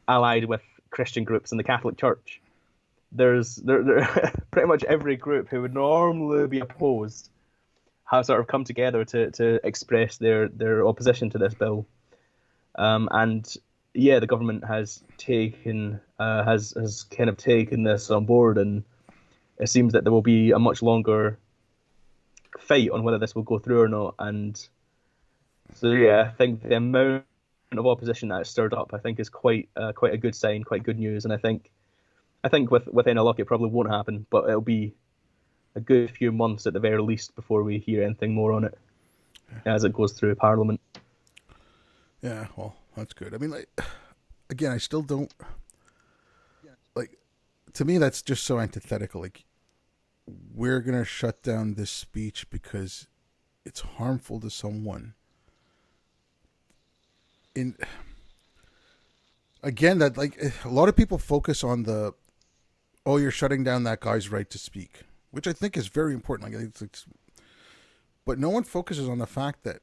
allied with Christian groups in the Catholic Church. There pretty much every group who would normally be opposed have sort of come together to express their opposition to this bill. And the government has taken has kind of taken this on board, and it seems that there will be a much longer fight on whether this will go through or not. And so I think the amount of opposition that it's stirred up, I think, is quite a good sign, quite good news. And I think with any luck, it probably won't happen, but it'll be a good few months at the very least before we hear anything more on it as it goes through Parliament. Yeah, well, that's good. I mean, like, again, I still don't like. To me, that's just so antithetical. Like, we're gonna shut down this speech because it's harmful to someone. Again, that like a lot of people focus on you're shutting down that guy's right to speak, which I think is very important. Like, but no one focuses on the fact that,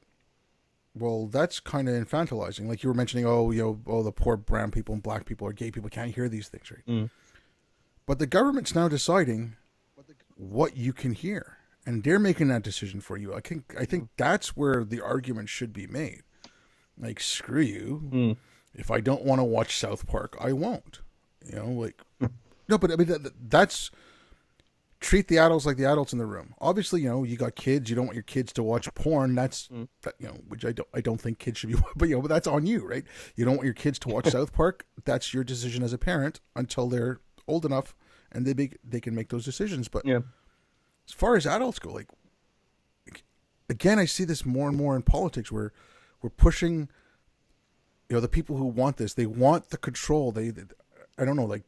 well, that's kind of infantilizing. Like you were mentioning, the poor brown people and black people or gay people can't hear these things, right? Mm. But the government's now deciding what you can hear, and they're making that decision for you. I think that's where the argument should be made. Like, screw you. Mm. If I don't want to watch South Park, I won't. You know, like no, but I mean that's treat the adults like the adults in the room. Obviously, you know, you got kids. You don't want your kids to watch porn. That's you know, which I don't think kids should be. But you know, but that's on you, right? You don't want your kids to watch South Park. That's your decision as a parent until they're old enough and they can make those decisions. But Yeah. as far as adults go, like again, I see this more and more in politics where we're pushing. You know, the people who want this, they want the control. I don't know, like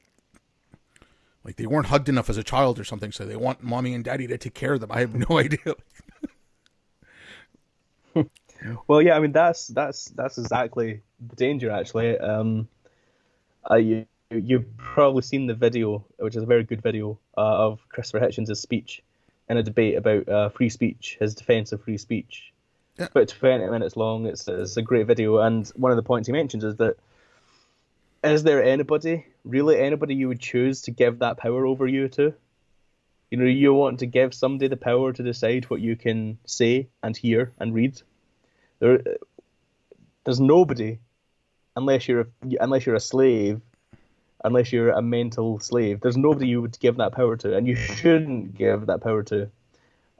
they weren't hugged enough as a child or something, so they want mommy and daddy to take care of them. I have no idea. Well, yeah, I mean that's exactly the danger. Actually, you've probably seen the video, which is a very good video of Christopher Hitchens' speech in a debate about free speech, his defense of free speech. Yeah. It's about 20 minutes long. It's a great video, and one of the points he mentions is that is there anybody you would choose to give that power over you to? You know, you want to give somebody the power to decide what you can say and hear and read. There's nobody, unless you're a slave, unless you're a mental slave. There's nobody you would give that power to, and you shouldn't give that power to.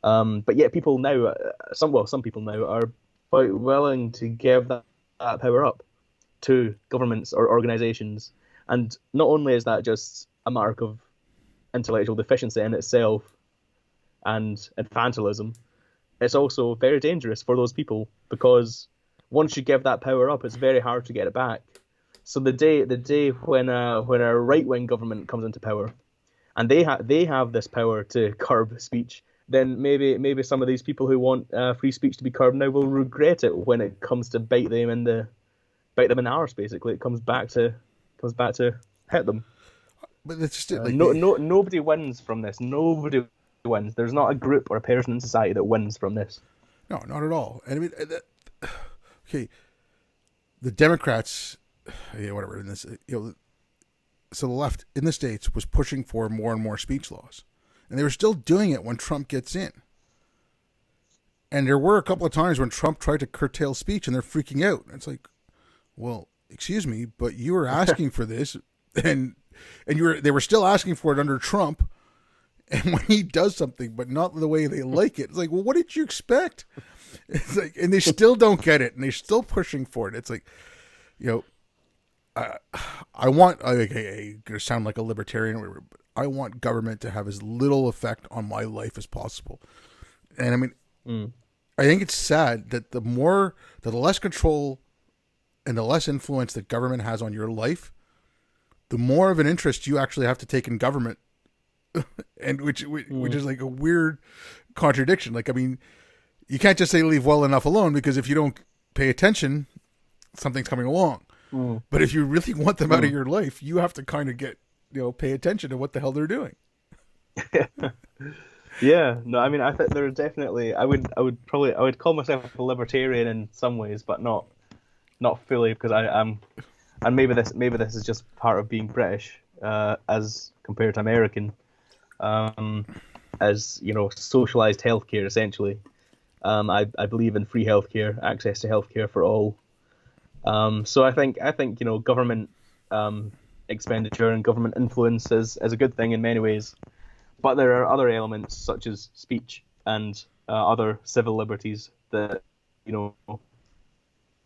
But yet people now, some people now are quite willing to give that power up to governments or organizations. And not only is that just a mark of intellectual deficiency in itself and infantilism, it's also very dangerous for those people, because once you give that power up, it's very hard to get it back. So the day when a right-wing government comes into power and they have this power to curb speech, then maybe some of these people who want free speech to be curbed now will regret it when it comes to bite them in the arse. Basically, it comes back to hit them. But it's just like nobody wins from this. Nobody wins. There's not a group or a person in society that wins from this. no, not at all. And I mean, okay, the Democrats, yeah, whatever. In this, you know, so the left in the States was pushing for more and more speech laws, and they were still doing it when Trump gets in. And there were a couple of times when Trump tried to curtail speech, and they're freaking out. It's like, well, excuse me, but you were asking for this, and they were still asking for it under Trump. And when he does something, but not the way they like it, it's like, well, what did you expect? It's like, and they still don't get it, and they're still pushing for it. It's like, you know, I'm going to sound like a libertarian or whatever, but I want government to have as little effect on my life as possible. And I mean, I think it's sad that the less control and the less influence that government has on your life, the more of an interest you actually have to take in government. And which is like a weird contradiction. Like, I mean, you can't just say leave well enough alone, because if you don't pay attention, something's coming along. But if you really want them out of your life, you have to kind of pay attention to what the hell they're doing. Yeah, no, I mean, I think there are definitely. I would call myself a libertarian in some ways, but not fully, because I am, and maybe this is just part of being British, as compared to American, as you know, socialized healthcare essentially. I believe in free healthcare, access to healthcare for all. So I think you know, government expenditure and government influence is a good thing in many ways, but there are other elements such as speech and other civil liberties that, you know,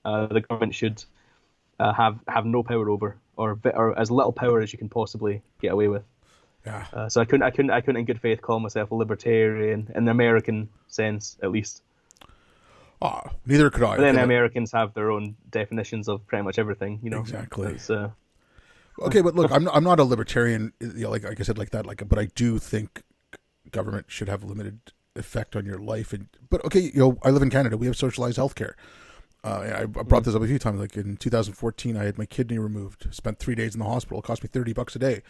the government should have no power over, or as little power as you can possibly get away with. Yeah. So I couldn't in good faith call myself a libertarian in the American sense, at least. Neither could I. But then Americans have their own definitions of pretty much everything, you know. Exactly. Okay, but look, I'm not a libertarian, you know, like I said, like that, but I do think government should have limited effect on your life. But okay, you know, I live in Canada. We have socialized healthcare. I brought this up a few times. Like in 2014, I had my kidney removed. Spent 3 days in the hospital. It cost me $30 a day.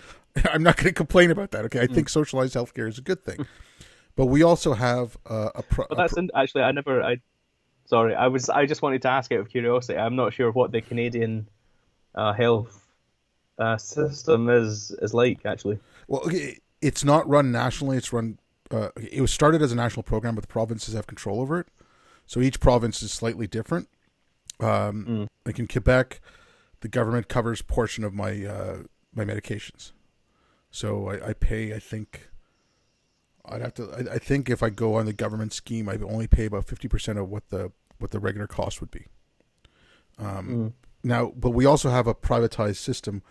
I'm not going to complain about that. Okay, I think socialized healthcare is a good thing. But we also have actually, I just wanted to ask out of curiosity. I'm not sure what the Canadian health system is like, actually. Well, okay, it's not run nationally. It's run. It was started as a national program, but the provinces have control over it. So each province is slightly different. Like in Quebec, the government covers a portion of my my medications. So I pay, I think I think if I go on the government scheme, I only pay about 50% of what the regular cost would be. Now, but we also have a privatized system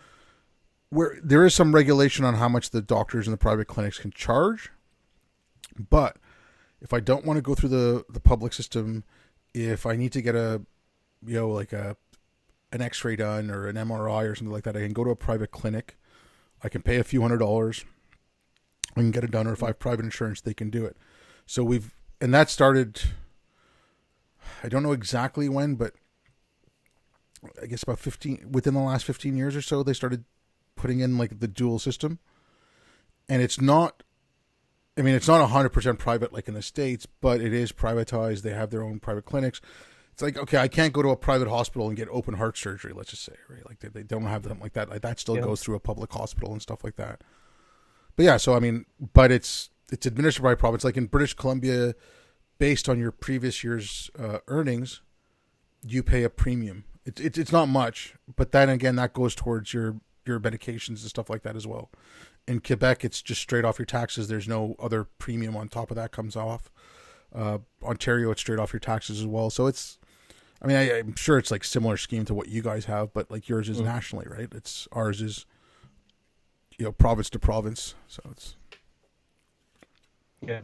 where there is some regulation on how much the doctors in the private clinics can charge. But if I don't want to go through the public system, if I need to get an X-ray done or an MRI or something like that, I can go to a private clinic. I can pay a few $100s. I can get it done, or if I have private insurance, they can do it. So and that started, I don't know exactly when, but I guess within the last 15 years or so, they started putting in like the dual system. And it's not 100% private like in the States, but it is privatized. They have their own private clinics. It's like, okay, I can't go to a private hospital and get open heart surgery, let's just say, right? Like they don't have them like that. Like that still goes through a public hospital and stuff like that. But yeah, so I mean, but it's administered by a province. Like in British Columbia, based on your previous year's earnings, you pay a premium. It's not much, but then again, that goes towards your medications and stuff like that as well. In Quebec, it's just straight off your taxes. There's no other premium on top of that comes off. Ontario, it's straight off your taxes as well. So I'm sure it's like similar scheme to what you guys have, but like yours is nationally, right? Ours is, province to province. So it's. Yeah.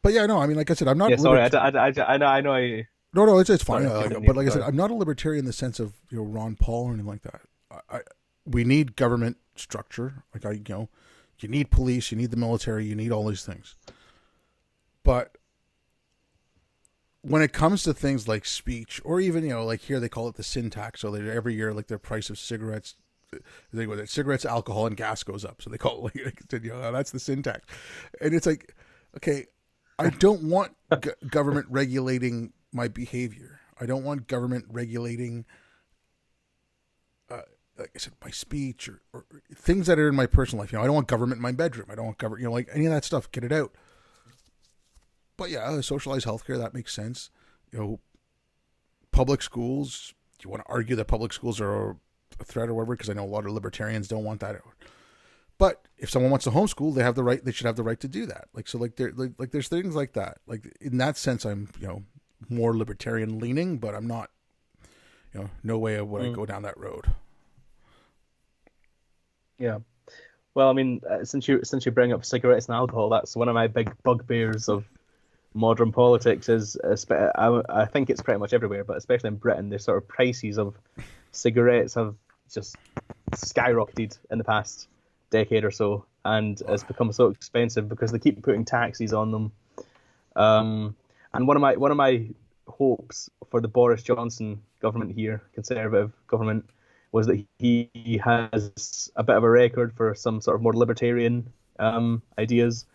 But yeah, no, I mean, like I said, I'm not. Yeah, sorry, I know. No, it's fine. But like I said, I'm not a libertarian in the sense of Ron Paul or anything like that. We need government structure. Like you need police, you need the military, you need all these things. But when it comes to things like speech, or even like here they call it the sin tax. So every year, like their price of cigarettes, cigarettes, alcohol, and gas goes up. So they call it that's the sin tax. And it's like, okay, I don't want government regulating my behavior. I don't want government regulating, like I said, my speech or things that are in my personal life. I don't want government in my bedroom. I don't want government, like any of that stuff. Get it out. But yeah, socialized healthcare, that makes sense. Public schools. Do you want to argue that public schools are a threat or whatever? Because I know a lot of libertarians don't want that out. But if someone wants to homeschool, they have the right. They should have the right to do that. Like so, there's things like that. Like in that sense, I'm more libertarian leaning, but I'm not. No way would I go down that road. Yeah. Well, I mean, since you bring up cigarettes and alcohol, that's one of my big bugbears of modern politics. I think it's pretty much everywhere, but especially in Britain, the sort of prices of cigarettes have just skyrocketed in the past decade or so, and it's become so expensive because they keep putting taxes on them. And one of my hopes for the Boris Johnson government here, Conservative government, was that he has a bit of a record for some sort of more libertarian ideas.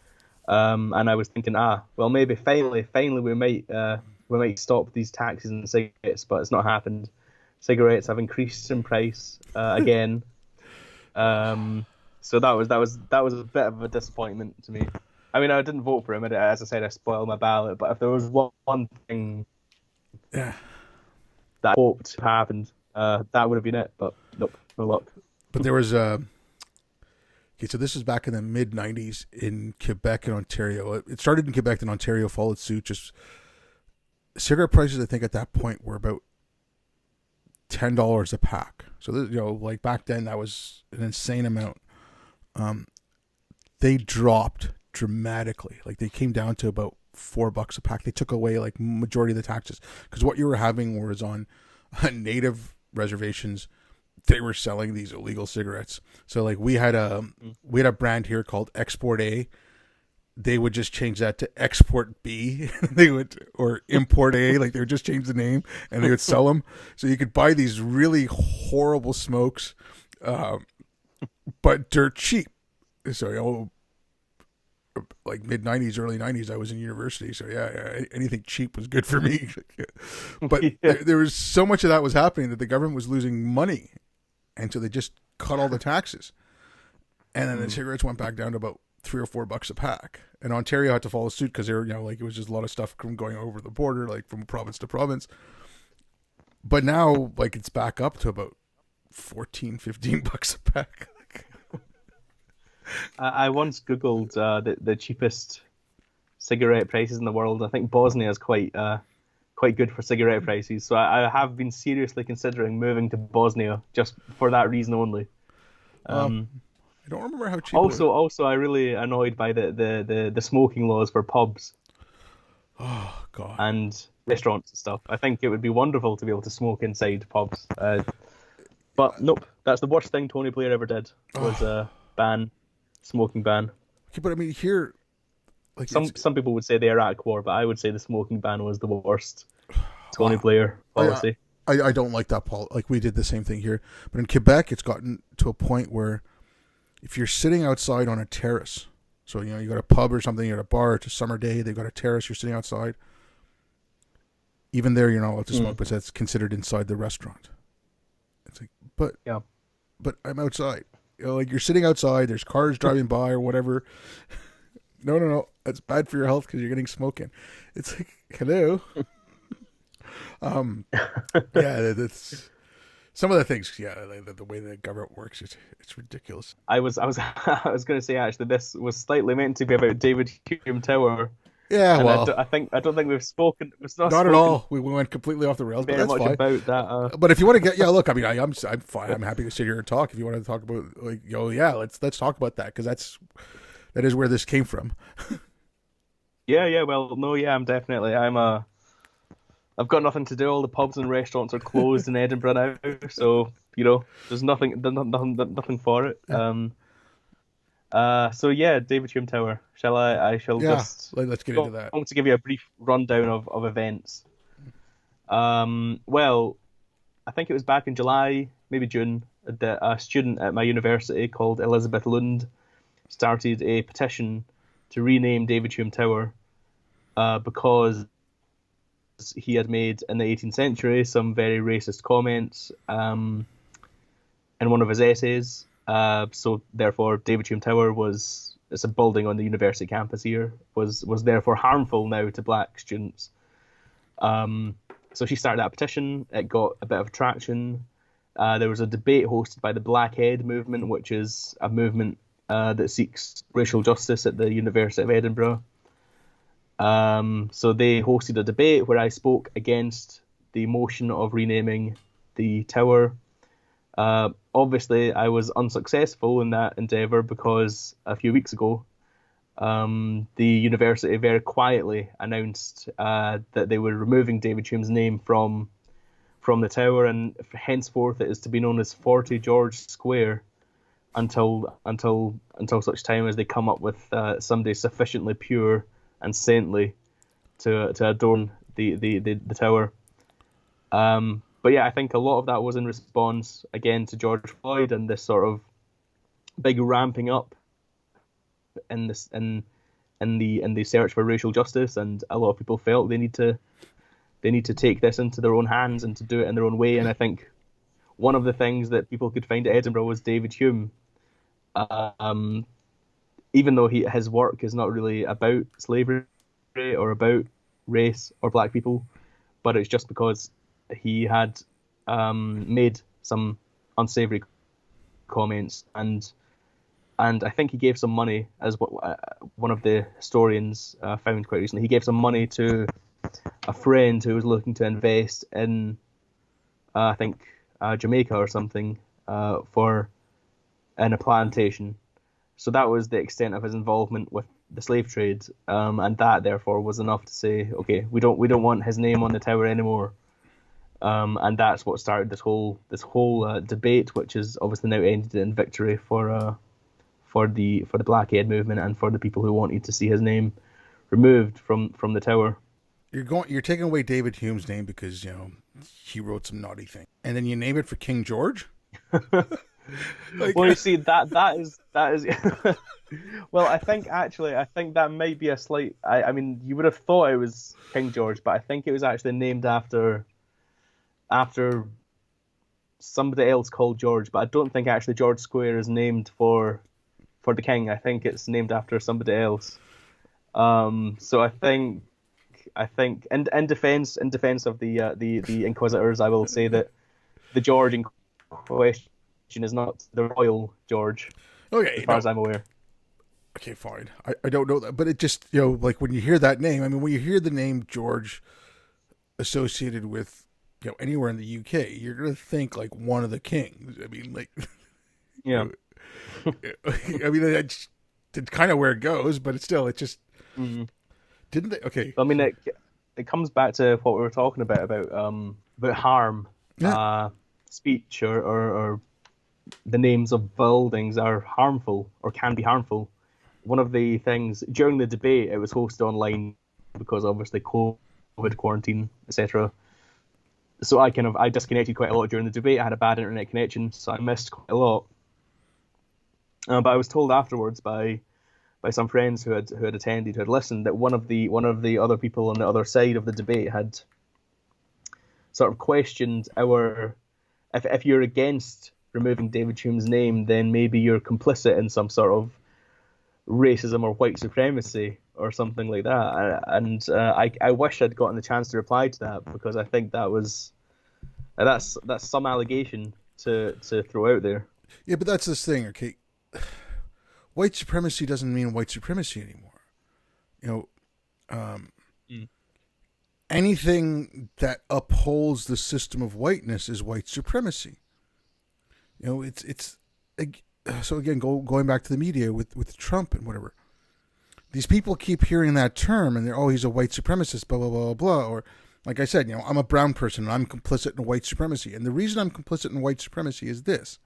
And I was thinking, well, maybe finally we might stop these taxes on cigarettes, but it's not happened. Cigarettes have increased in price again. So that was a bit of a disappointment to me. I mean, I didn't vote for him. As I said, I spoiled my ballot. But if there was one thing that I hoped happened, that would have been it. But nope, no luck. But there was okay, so this is back in the mid '90s in Quebec and Ontario. It started in Quebec, and Ontario followed suit. Just cigarette prices, I think, at that point were about $10 a pack. So like back then, that was an insane amount. They dropped dramatically. Like they came down to about $4 a pack. They took away like majority of the taxes because what you were having was on native reservations. They were selling these illegal cigarettes. So like we had a brand here called Export A. They would just change that to Export B. or Import A. Like they would just change the name and they would sell them. So you could buy these really horrible smokes, but dirt cheap. So like mid '90s, early '90s, I was in university. So yeah, anything cheap was good for me. But there was so much of that was happening that the government was losing money. And so they just cut all the taxes. And then the cigarettes went back down to about $3 or $4 a pack. And Ontario had to follow suit because they were, like it was just a lot of stuff from going over the border, like from province to province. But now, like it's back up to about $14-15 a pack. I once googled the cheapest cigarette prices in the world. I think Bosnia is quite good for cigarette prices. So I have been seriously considering moving to Bosnia just for that reason only. I don't remember how cheap it was. Also, I really annoyed by the smoking laws for pubs Oh, God. and restaurants and stuff. I think it would be wonderful to be able to smoke inside pubs. But nope, that's the worst thing Tony Blair ever did was ban smoking ban. Okay, but I mean, here, like, Some people would say the Iraq War, but I would say the smoking ban was the worst Tony Blair policy. I don't like that, Paul. Like, we did the same thing here. But in Quebec, it's gotten to a point where if you're sitting outside on a terrace, so, you know, you got a pub or something, you're at a bar, it's a summer day, they've got a terrace, you're sitting outside. Even there, you're not allowed to smoke, but that's considered inside the restaurant. It's like, but I'm outside. You know, like, you're sitting outside, there's cars driving by or whatever. No. That's bad for your health because you're getting smoking. It's like, hello. Yeah, that's some of the things. Yeah, the way the government works, it's ridiculous. I was I was going to say actually this was slightly meant to be about David Hume Tower. Yeah, And well, I don't think we've spoken. not at all. We went completely off the rails, but very that's much fine. about that. But if you want to get, yeah, look, I mean, I'm fine. I'm happy to sit here and talk. If you want to talk about, like, yeah, let's talk about that because that is where this came from. Yeah. Well, no, yeah. I've got nothing to do. All the pubs and restaurants are closed in Edinburgh now, so you know, there's nothing for it. So yeah, David Hume Tower. Shall I shall Yeah, just let's get into that. I want to give you a brief rundown of events. Well, I think it was back in July, maybe June, that a student at my university called Elizabeth Lund started a petition to rename David Hume Tower because he had made in the 18th century some very racist comments in one of his essays. So therefore, David Hume Tower it's a building on the university campus here, was therefore harmful now to black students. So she started that petition. It got a bit of traction. There was a debate hosted by the Blackhead movement, which is a movement that seeks racial justice at the University of Edinburgh. So they hosted a debate where I spoke against the motion of renaming the tower. Obviously, I was unsuccessful in that endeavour because a few weeks ago, the university very quietly announced that they were removing David Hume's name from the tower, and henceforth it is to be known as 40 George Square until such time as they come up with somebody sufficiently pure and saintly to adorn the tower. But yeah, I think a lot of that was in response again to George Floyd and this sort of big ramping up in the search for racial justice, and a lot of people felt they need to take this into their own hands and to do it in their own way. And I think one of the things that people could find at Edinburgh was David Hume. Even though his work is not really about slavery or about race or black people, but it's just because he had made some unsavory comments, and I think he gave some money, as what one of the historians found quite recently. He gave some money to a friend who was looking to invest in, I think, Jamaica or something, in a plantation. So that was the extent of his involvement with the slave trade, and that therefore was enough to say, okay, we don't want his name on the tower anymore. And that's what started this whole debate, which is obviously now ended in victory for the Blackhead movement and for the people who wanted to see his name removed from the tower. You're taking away David Hume's name because, you know, he wrote some naughty thing, and then you name it for King George. Well, you see, that is well, I think that might be a slight. I mean, you would have thought it was King George, but I think it was actually named after somebody else called George. But I don't think actually George Square is named for the king. I think it's named after somebody else. So I think in defense of the Inquisitors, I will say that the George in question is not the royal George, as Okay, far no, as I'm aware. okay, fine. I don't know that, but it just, like when you hear that name, I mean, when you hear the name George associated with, anywhere in the UK, you're gonna think like one of the kings. I mean, like, Yeah. I mean, that's kind of where it goes, but it's still, it just Mm. didn't they? Okay, I mean, it comes back to what we were talking about harm. yeah, Uh, Speech or the names of buildings are harmful or can be harmful. One of the things during the debate, it was hosted online because obviously COVID quarantine, etc. So I disconnected quite a lot during the debate. I had a bad internet connection, so I missed quite a lot. But I was told afterwards by some friends who had attended, who had listened, that one of the other people on the other side of the debate had sort of questioned our if you're against removing David Hume's name, then maybe you're complicit in some sort of racism or white supremacy or something like that. And I wish I'd gotten the chance to reply to that, because I think that's some allegation to throw out there. yeah, but that's this thing. Okay, white supremacy doesn't mean white supremacy anymore. You know, um, Mm. anything that upholds the system of whiteness is white supremacy. It's so again, going back to the media with Trump and whatever. These people keep hearing that term and they're, oh, he's a white supremacist, blah blah blah blah. Or like I said, I'm a brown person and I'm complicit in white supremacy. And the reason I'm complicit in white supremacy is this: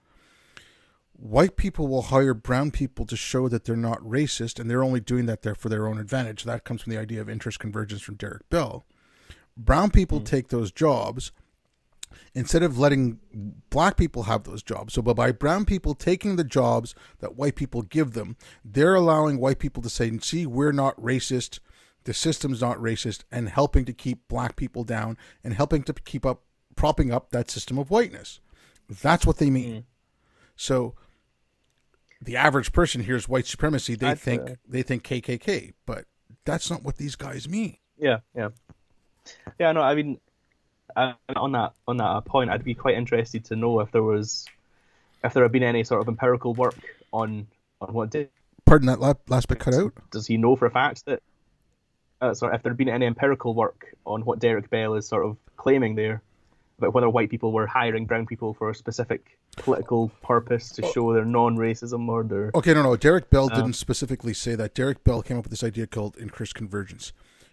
white people will hire brown people to show that they're not racist, and they're only doing that there for their own advantage. That comes from the idea of interest convergence from Derek Bell. Brown people Mm. take those jobs instead of letting black people have those jobs. So by brown people taking the jobs that white people give them, they're allowing white people to say, see, we're not racist, the system's not racist, and helping to keep black people down and helping to keep up, propping up that system of whiteness. That's what they mean. Mm. So the average person hears white supremacy, they That's think KKK, but that's not what these guys mean. yeah, yeah, yeah. No, I mean, on that point, I'd be quite interested to know if there had been any sort of empirical work on what Pardon that last bit cut out. does he know for a fact that sorry, if there had been any empirical work on what Derek Bell is sort of claiming there about whether white people were hiring brown people for a specific political purpose to show their non-racism or their Okay, no. Derek Bell didn't specifically say that. Derek Bell came up with this idea called increased convergence,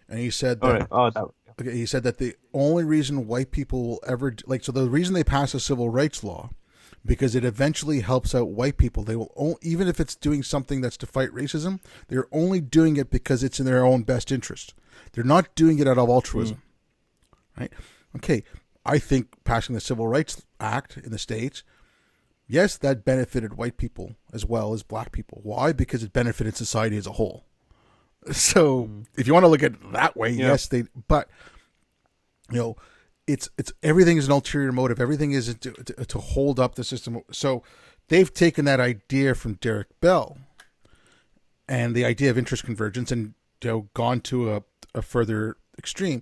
and he said all that. right. Oh, that. Okay, he said that the only reason white people will ever so the reason they pass a civil rights law, because it eventually helps out white people. They will even if it's doing something that's to fight racism, they're only doing it because it's in their own best interest. They're not doing it out of altruism, right? Okay, I think passing the Civil Rights Act in the States, yes, that benefited white people as well as black people. Why? Because it benefited society as a whole. So if you want to look at it that way, Yeah. yes, but it's everything is an ulterior motive. Everything is to hold up the system. So they've taken that idea from Derek Bell and the idea of interest convergence and gone to a further extreme.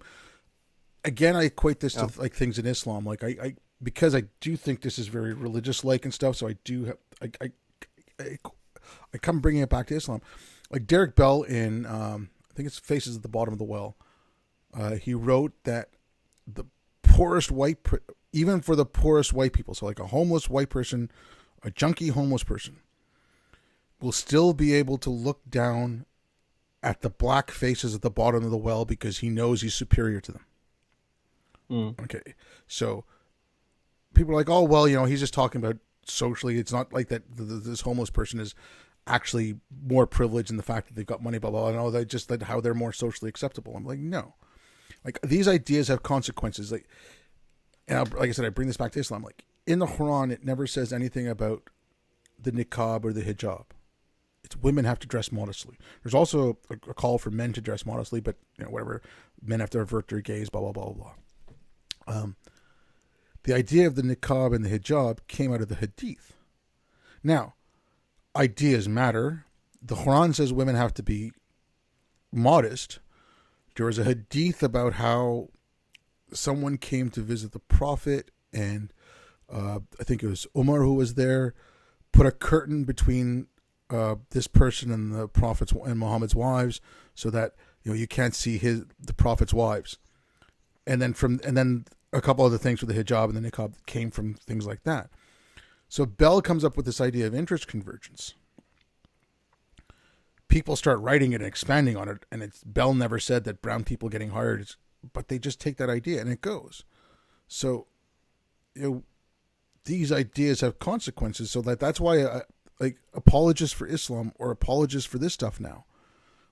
Again, I equate this to like things in Islam. Like I because I do think this is very religious like and stuff. So I do have I come bringing it back to Islam. Like Derek Bell in I think it's Faces at the Bottom of the Well. He wrote that the poorest even for the poorest white people, so like a homeless white person, a junkie homeless person, will still be able to look down at the black faces at the bottom of the well because he knows he's superior to them. Okay, so people are like, oh well, he's just talking about socially. It's not like that. This homeless person is actually more privileged in the fact that they've got money, blah blah. No, they just that how they're more socially acceptable. I'm like, no. Like these ideas have consequences. Like I said, I bring this back to Islam. Like in the Quran, it never says anything about the niqab or the hijab. It's women have to dress modestly. There's also a call for men to dress modestly, but whatever, men have to avert their gaze, blah blah blah blah. The idea of the niqab and the hijab came out of the Hadith. Now, ideas matter. The Quran says women have to be modest. There was a hadith about how someone came to visit the Prophet and I think it was Umar who was there, put a curtain between this person and the Prophet's and Muhammad's wives, so that you can't see the Prophet's wives, and then a couple other things with the hijab and the niqab came from things like that. So Bell comes up with this idea of interest convergence. People start writing it and expanding on it, and Bell never said that brown people getting hired, but they just take that idea and it goes. So, these ideas have consequences. So that's why, like apologists for Islam or apologists for this stuff now,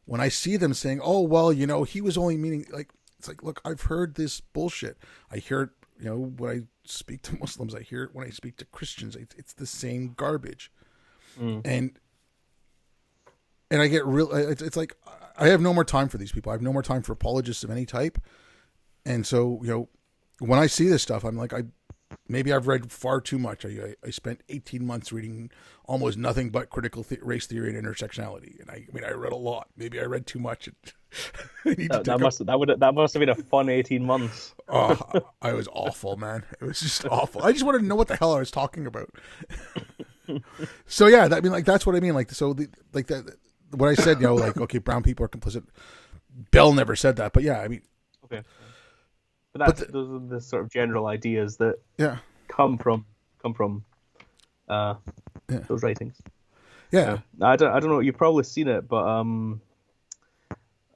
when I see them saying, "Oh well, he was only meaning," like it's like, look, I've heard this bullshit. I hear it, when I speak to Muslims. I hear it when I speak to Christians. It's the same garbage, and I get real. It's like I have no more time for these people. I have no more time for apologists of any type. And so, when I see this stuff, I'm like, maybe I've read far too much. I spent 18 months reading almost nothing but critical race theory and intersectionality, and I read a lot. Maybe I read too much. That must have been a fun 18 months. Oh, I was awful, man. It was just awful. I just wanted to know what the hell I was talking about. So yeah, that's what I mean. Like, so what I said, like, okay, brown people are complicit. Bell never said that, but yeah, I mean, okay. But those are the sort of general ideas that come from those writings. Yeah. I don't know. You've probably seen it, but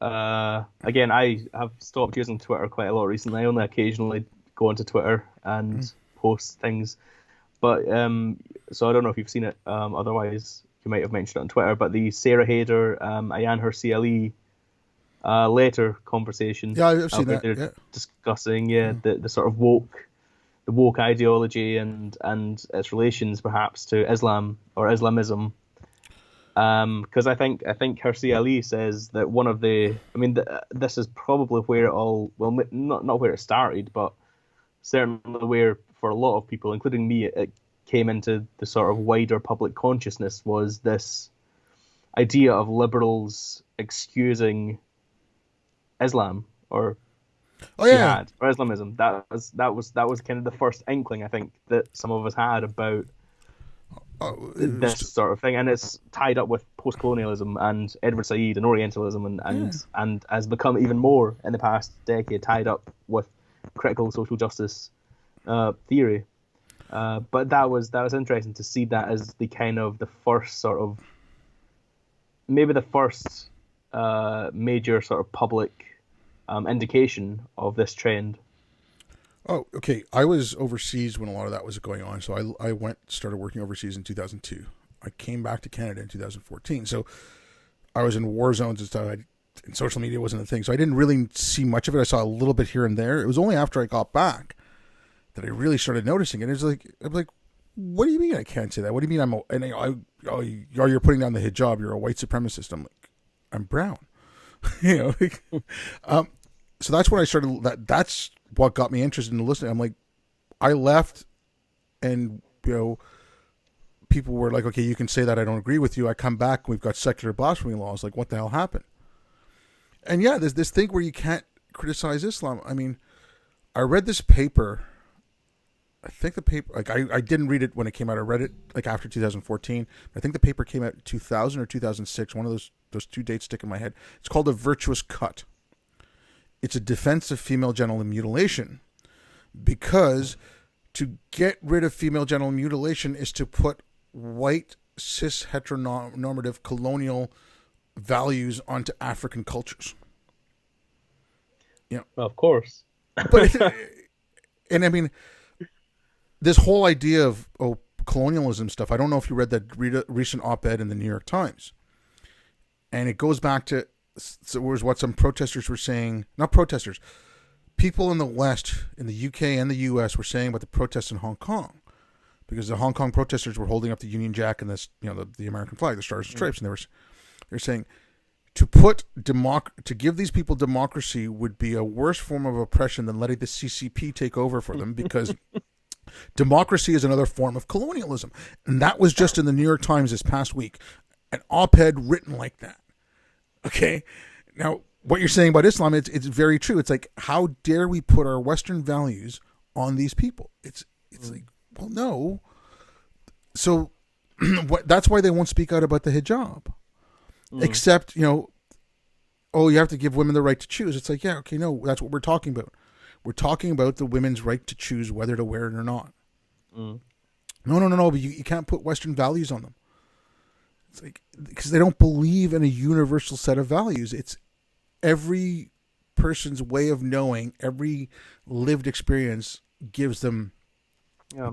again, I have stopped using Twitter quite a lot recently. I only occasionally go onto Twitter and post things, but so I don't know if you've seen it. Otherwise, you might have mentioned it on Twitter. But the Sarah Haider, Ayaan Hirsi Ali later conversation. Yeah, I've seen that. They're discussing the sort of woke ideology and its relations perhaps to Islam or Islamism. Because I think Hirsi Ali says that one of this is probably where it all, well, not where it started, but certainly where for a lot of people, including me, it came into the sort of wider public consciousness, was this idea of liberals excusing Islam or jihad or Islamism. That was kind of the first inkling, I think, that some of us had about this sort of thing, and it's tied up with post-colonialism and Edward Said and Orientalism, and has become even more in the past decade tied up with critical social justice theory. But that was interesting to see that as the kind of the first sort of, maybe the first major sort of public indication of this trend. Oh, okay. I was overseas when a lot of that was going on, so I started working overseas in 2002. I came back to Canada in 2014, so I was in war zones and stuff. And social media wasn't a thing, so I didn't really see much of it. I saw a little bit here and there. It was only after I got back that I really started noticing it. It's like, I'm like, what do you mean I can't say that? What do you mean you're putting down the hijab? You're a white supremacist. I'm like, I'm brown. So that's when I started. That's what got me interested in listening. I'm like, I left, and people were like, okay, you can say that. I don't agree with you. I come back. We've got secular blasphemy laws. Like, what the hell happened? And yeah, there's this thing where you can't criticize Islam. I mean, I read this paper. I think the paper, like, I didn't read it when it came out. I read it like after 2014. I think the paper came out in 2000 or 2006. One of those two dates stick in my head. It's called A Virtuous Cut. It's a defense of female genital mutilation, because to get rid of female genital mutilation is to put white, cis, heteronormative, colonial values onto African cultures. Well, of course. But and I mean, this whole idea of colonialism stuff, I don't know if you read that recent op-ed in the New York Times. And it goes back to, so it was what some protesters were saying, not protesters, people in the West, in the UK and the US, were saying about the protests in Hong Kong. Because the Hong Kong protesters were holding up the Union Jack and this, the American flag, the Stars and Stripes, and they're saying to give these people democracy would be a worse form of oppression than letting the CCP take over for them, because democracy is another form of colonialism. And that was just in the New York Times this past week. An op-ed written like that. Okay? Now, what you're saying about Islam, it's very true. It's like, how dare we put our Western values on these people? It's like, Well, no. So that's why they won't speak out about the hijab. Except, oh, you have to give women the right to choose. It's like, yeah, okay, no, that's what we're talking about. We're talking about the women's right to choose whether to wear it or not. No, but you can't put Western values on them. It's like, because they don't believe in a universal set of values. It's every person's way of knowing, every lived experience gives them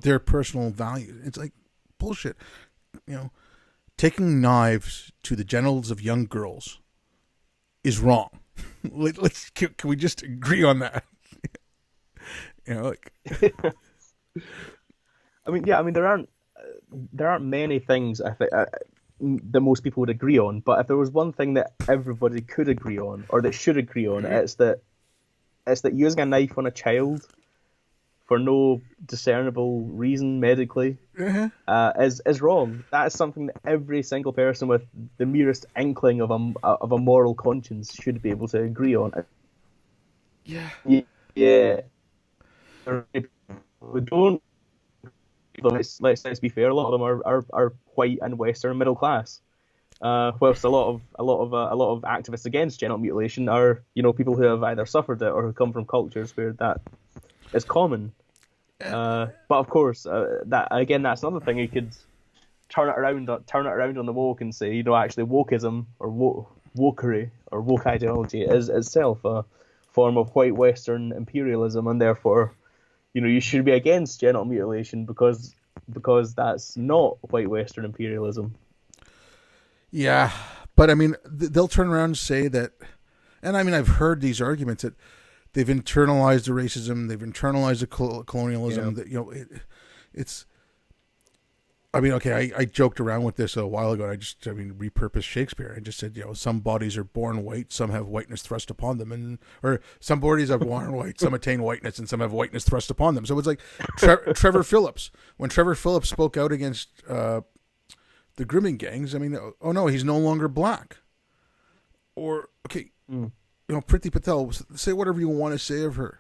their personal values. It's like bullshit. Taking knives to the genitals of young girls is wrong. Can we just agree on that? I mean, there aren't many things I think that most people would agree on. But if there was one thing that everybody could agree on, or that should agree on, it's that using a knife on a child for no discernible reason medically is wrong. That is something that every single person with the merest inkling of a moral conscience should be able to agree on. Yeah. Yeah. We don't. Let's be fair. A lot of them are white and Western middle class. Whilst a lot of activists against genital mutilation are people who have either suffered it or who come from cultures where that is common. But of course, that's another thing. You could turn it around on the woke and say, actually wokeism or wokery or woke ideology is itself a form of white Western imperialism, and therefore, you should be against genital mutilation because that's not white Western imperialism. Yeah, but I mean, they'll turn around and say that, and I mean, I've heard these arguments that they've internalized the racism, they've internalized the colonialism. That it's. I mean, okay, I joked around with this a while ago. I repurposed Shakespeare. I just said, some bodies are born white, some have whiteness thrust upon them, or some bodies are born white, some attain whiteness, and some have whiteness thrust upon them. So it's like Trevor Phillips. When Trevor Phillips spoke out against the grooming gangs, I mean, oh no, he's no longer black. Or, okay, Priti Patel, say whatever you want to say of her.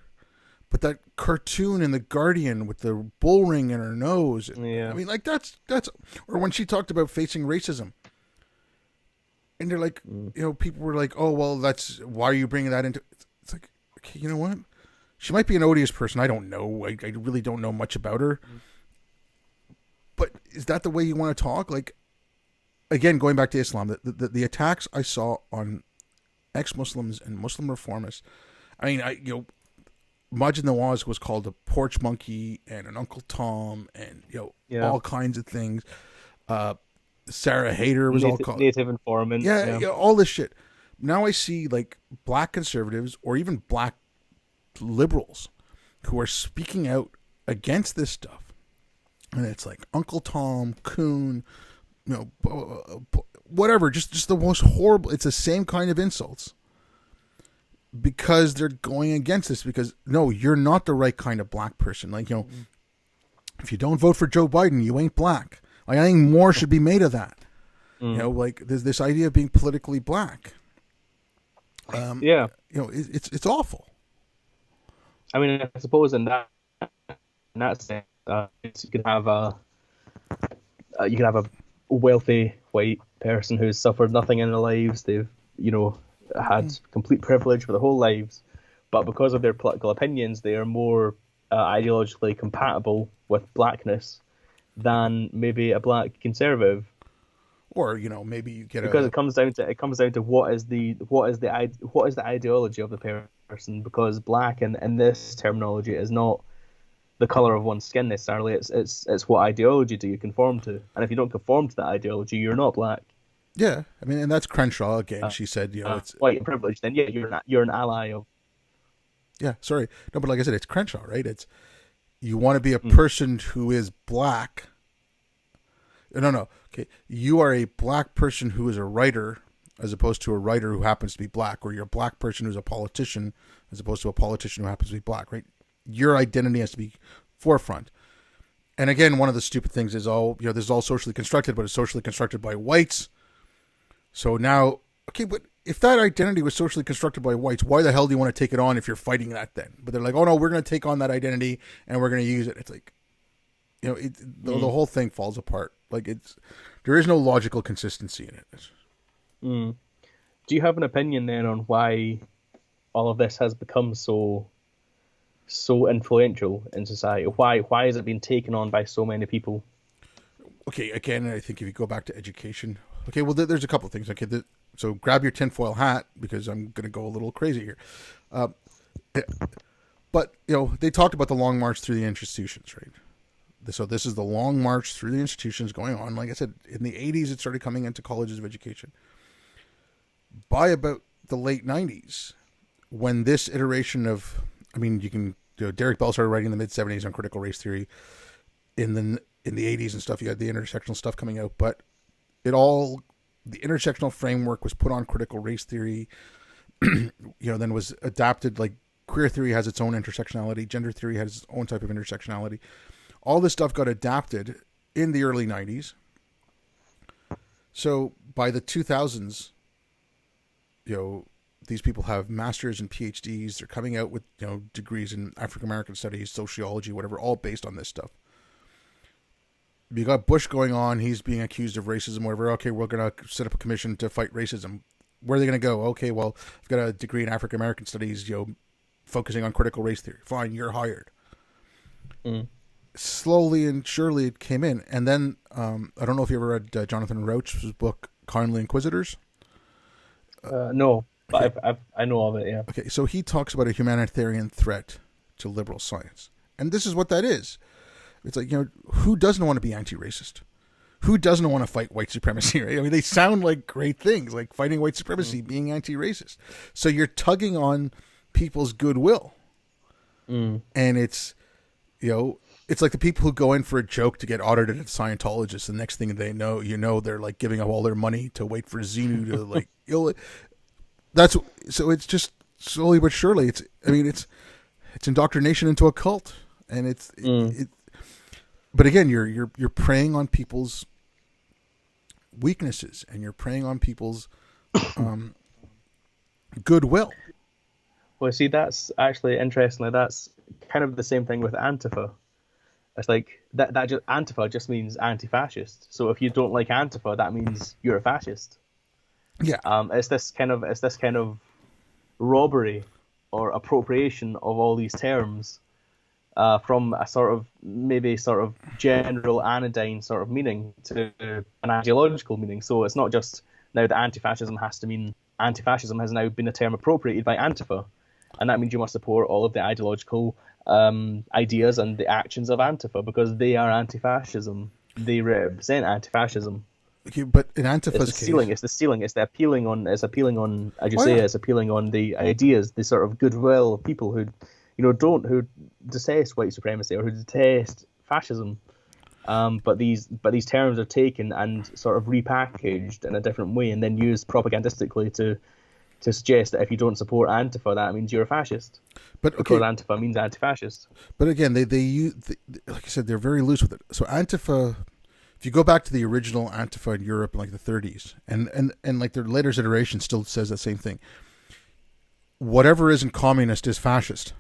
But that cartoon in The Guardian with the bull ring in her nose. Yeah. I mean, like, that's, or when she talked about facing racism. And they're like, people were like, oh, well, why are you bringing that into, it's like, okay, you know what? She might be an odious person. I don't know. I really don't know much about her. But is that the way you want to talk? Like, again, going back to Islam, the attacks I saw on ex-Muslims and Muslim reformists, I mean, Majid Nawaz was called a porch monkey and an Uncle Tom and all kinds of things. Sarah Hayter was all called native informant. Yeah, all this shit. Now I see like black conservatives or even black liberals who are speaking out against this stuff, and it's like Uncle Tom, coon, whatever. Just the most horrible. It's the same kind of insults. Because they're going against this, because no, you're not the right kind of black person. Like, if you don't vote for Joe Biden, you ain't black. Like, I think more should be made of that. Like there's this idea of being politically black. It's awful. I mean, I suppose in that sense, you could have a wealthy white person who's suffered nothing in their lives. They've had complete privilege for their whole lives, but because of their political opinions, they are more ideologically compatible with blackness than maybe a black conservative. Or maybe you get because it comes down to what is the ideology of the person. Because black in this terminology is not the color of one's skin necessarily. It's what ideology do you conform to, and if you don't conform to that ideology, you're not black. Yeah, I mean, and that's Crenshaw again. She said, it's white privilege. Then you're an ally of. Yeah, sorry, no, but like I said, it's Crenshaw, right? It's you want to be a person who is black. No, okay. You are a black person who is a writer, as opposed to a writer who happens to be black, or you're a black person who's a politician, as opposed to a politician who happens to be black, right? Your identity has to be forefront. And again, one of the stupid things is this is all socially constructed, but it's socially constructed by whites. So now, okay, but if that identity was socially constructed by whites, why the hell do you want to take it on if you're fighting that then? But they're like, oh no, we're going to take on that identity and we're going to use it. It's like, the whole thing falls apart. Like there is no logical consistency in it. Mm. Do you have an opinion then on why all of this has become so influential in society? Why has it been taken on by so many people? Okay, again, I think if you go back to education, okay, well, there's a couple of things. Okay, so grab your tinfoil hat because I'm going to go a little crazy here. But they talked about the long march through the institutions, right? So this is the long march through the institutions going on. Like I said, in the 80s, it started coming into colleges of education. By about the late 90s, when this iteration of, Derek Bell started writing in the mid 70s on critical race theory. In the 80s and stuff, you had the intersectional stuff coming out, but the intersectional framework was put on critical race theory. Then was adapted. Like queer theory has its own intersectionality, gender theory has its own type of intersectionality. All this stuff got adapted in the early 90s. So by the 2000s, these people have masters and PhDs. They're coming out with, degrees in African American studies, sociology, whatever, all based on this stuff. You got Bush going on. He's being accused of racism, whatever. Okay, we're going to set up a commission to fight racism. Where are they going to go? Okay, well, I've got a degree in African American studies, focusing on critical race theory. Fine, you're hired. Slowly and surely it came in. And then, I don't know if you ever read Jonathan Rauch's book, Kindly Inquisitors. No, but okay. I know of it, yeah. Okay, so he talks about a humanitarian threat to liberal science. And this is what that is. It's like, who doesn't want to be anti-racist? Who doesn't want to fight white supremacy, right? I mean, they sound like great things, like fighting white supremacy, being anti-racist. So you're tugging on people's goodwill. And it's, it's like the people who go in for a joke to get audited as Scientologists. The next thing they know, they're like giving up all their money to wait for Xenu to like, so it's just slowly but surely. It's indoctrination into a cult, and but again, you're preying on people's weaknesses, and you're preying on people's goodwill. Well, see, that's actually interestingly, that's kind of the same thing with Antifa. It's like that Antifa just means anti-fascist. So if you don't like Antifa, that means you're a fascist. Yeah. It's this kind of robbery or appropriation of all these terms from a sort of general anodyne sort of meaning to an ideological meaning. So it's not just now that anti-fascism has to mean anti-fascism has now been a term appropriated by Antifa, and that means you must support all of the ideological ideas and the actions of Antifa because they are anti-fascism. They represent anti-fascism. Okay, but in Antifa's case, it's the stealing. It's appealing on, as you say, it's appealing on the ideas, the sort of goodwill of people who, who detest white supremacy or who detest fascism. But these terms are taken and sort of repackaged in a different way and then used propagandistically to suggest that if you don't support Antifa, that means you're a fascist. But because Antifa means anti-fascist. But again, they use, like I said, they're very loose with it. So Antifa, if you go back to the original Antifa in Europe in like the 30s, and like their later iteration still says the same thing. Whatever isn't communist is fascist.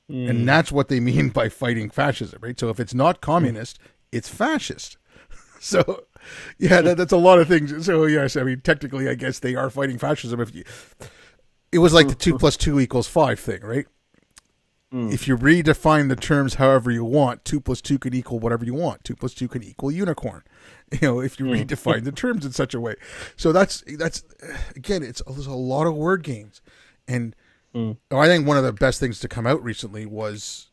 And that's what they mean by fighting fascism, right? So if it's not communist, it's fascist. So, yeah, that's a lot of things. So, yes, I mean, technically, I guess they are fighting fascism. It was like the 2 + 2 = 5 thing, right? If you redefine the terms however you want, 2 + 2 could equal whatever you want. 2 + 2 can equal unicorn. If you redefine the terms in such a way. So that's again, there's a lot of word games, and I think one of the best things to come out recently was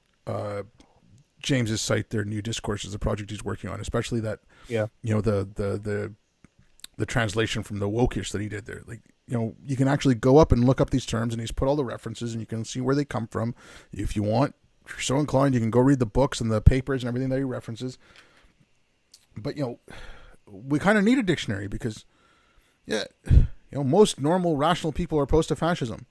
James's site, their new discourses, the project he's working on, especially that the translation from the Wokish that he did there. Like, you can actually go up and look up these terms, and he's put all the references, and you can see where they come from. If you want, if you're so inclined, you can go read the books and the papers and everything that he references. But we kind of need a dictionary because, most normal, rational people are opposed to fascism.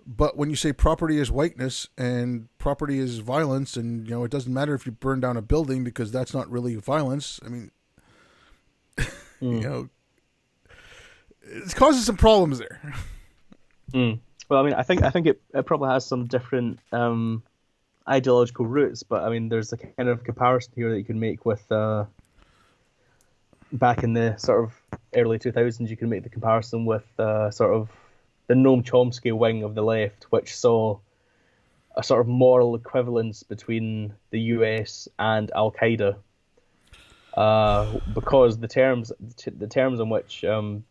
But when you say property is whiteness and property is violence, and it doesn't matter if you burn down a building because that's not really violence. I mean, it's causing some problems there. Well, I mean, I think it probably has some different ideological roots, but I mean, there's a kind of comparison here that you can make with back in the sort of early 2000s. You can make the comparison with sort of the Noam Chomsky wing of the left, which saw a sort of moral equivalence between the US and Al Qaeda, because the terms on which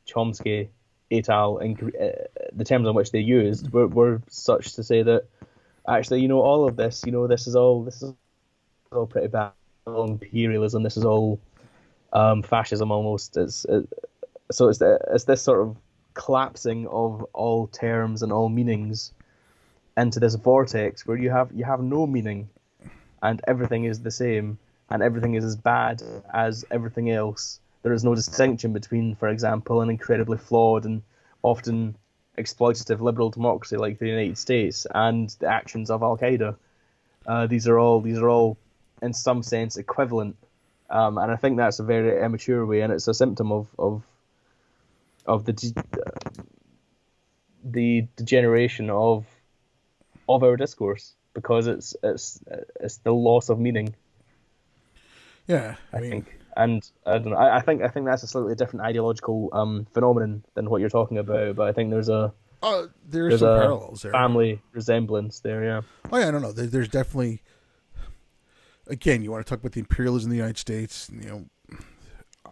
Chomsky et al. The terms on which they used were such to say that actually, all of this, this is all pretty bad. All imperialism. This is all fascism almost. So it's this sort of collapsing of all terms and all meanings into this vortex where you have no meaning, and everything is the same, and everything is as bad as everything else. There is no distinction between, for example, an incredibly flawed and often exploitative liberal democracy like the United States and the actions of Al Qaeda. These are all in some sense equivalent, and I think that's a very immature way, and it's a symptom of the degeneration of our discourse, because it's the loss of meaning. Yeah, I think, and I don't know. I think that's a slightly different ideological phenomenon than what you're talking about. But I think there's some parallels there. Family resemblance there. Yeah. Oh yeah, I don't know. There's definitely. Again, you want to talk about the imperialism of the United States.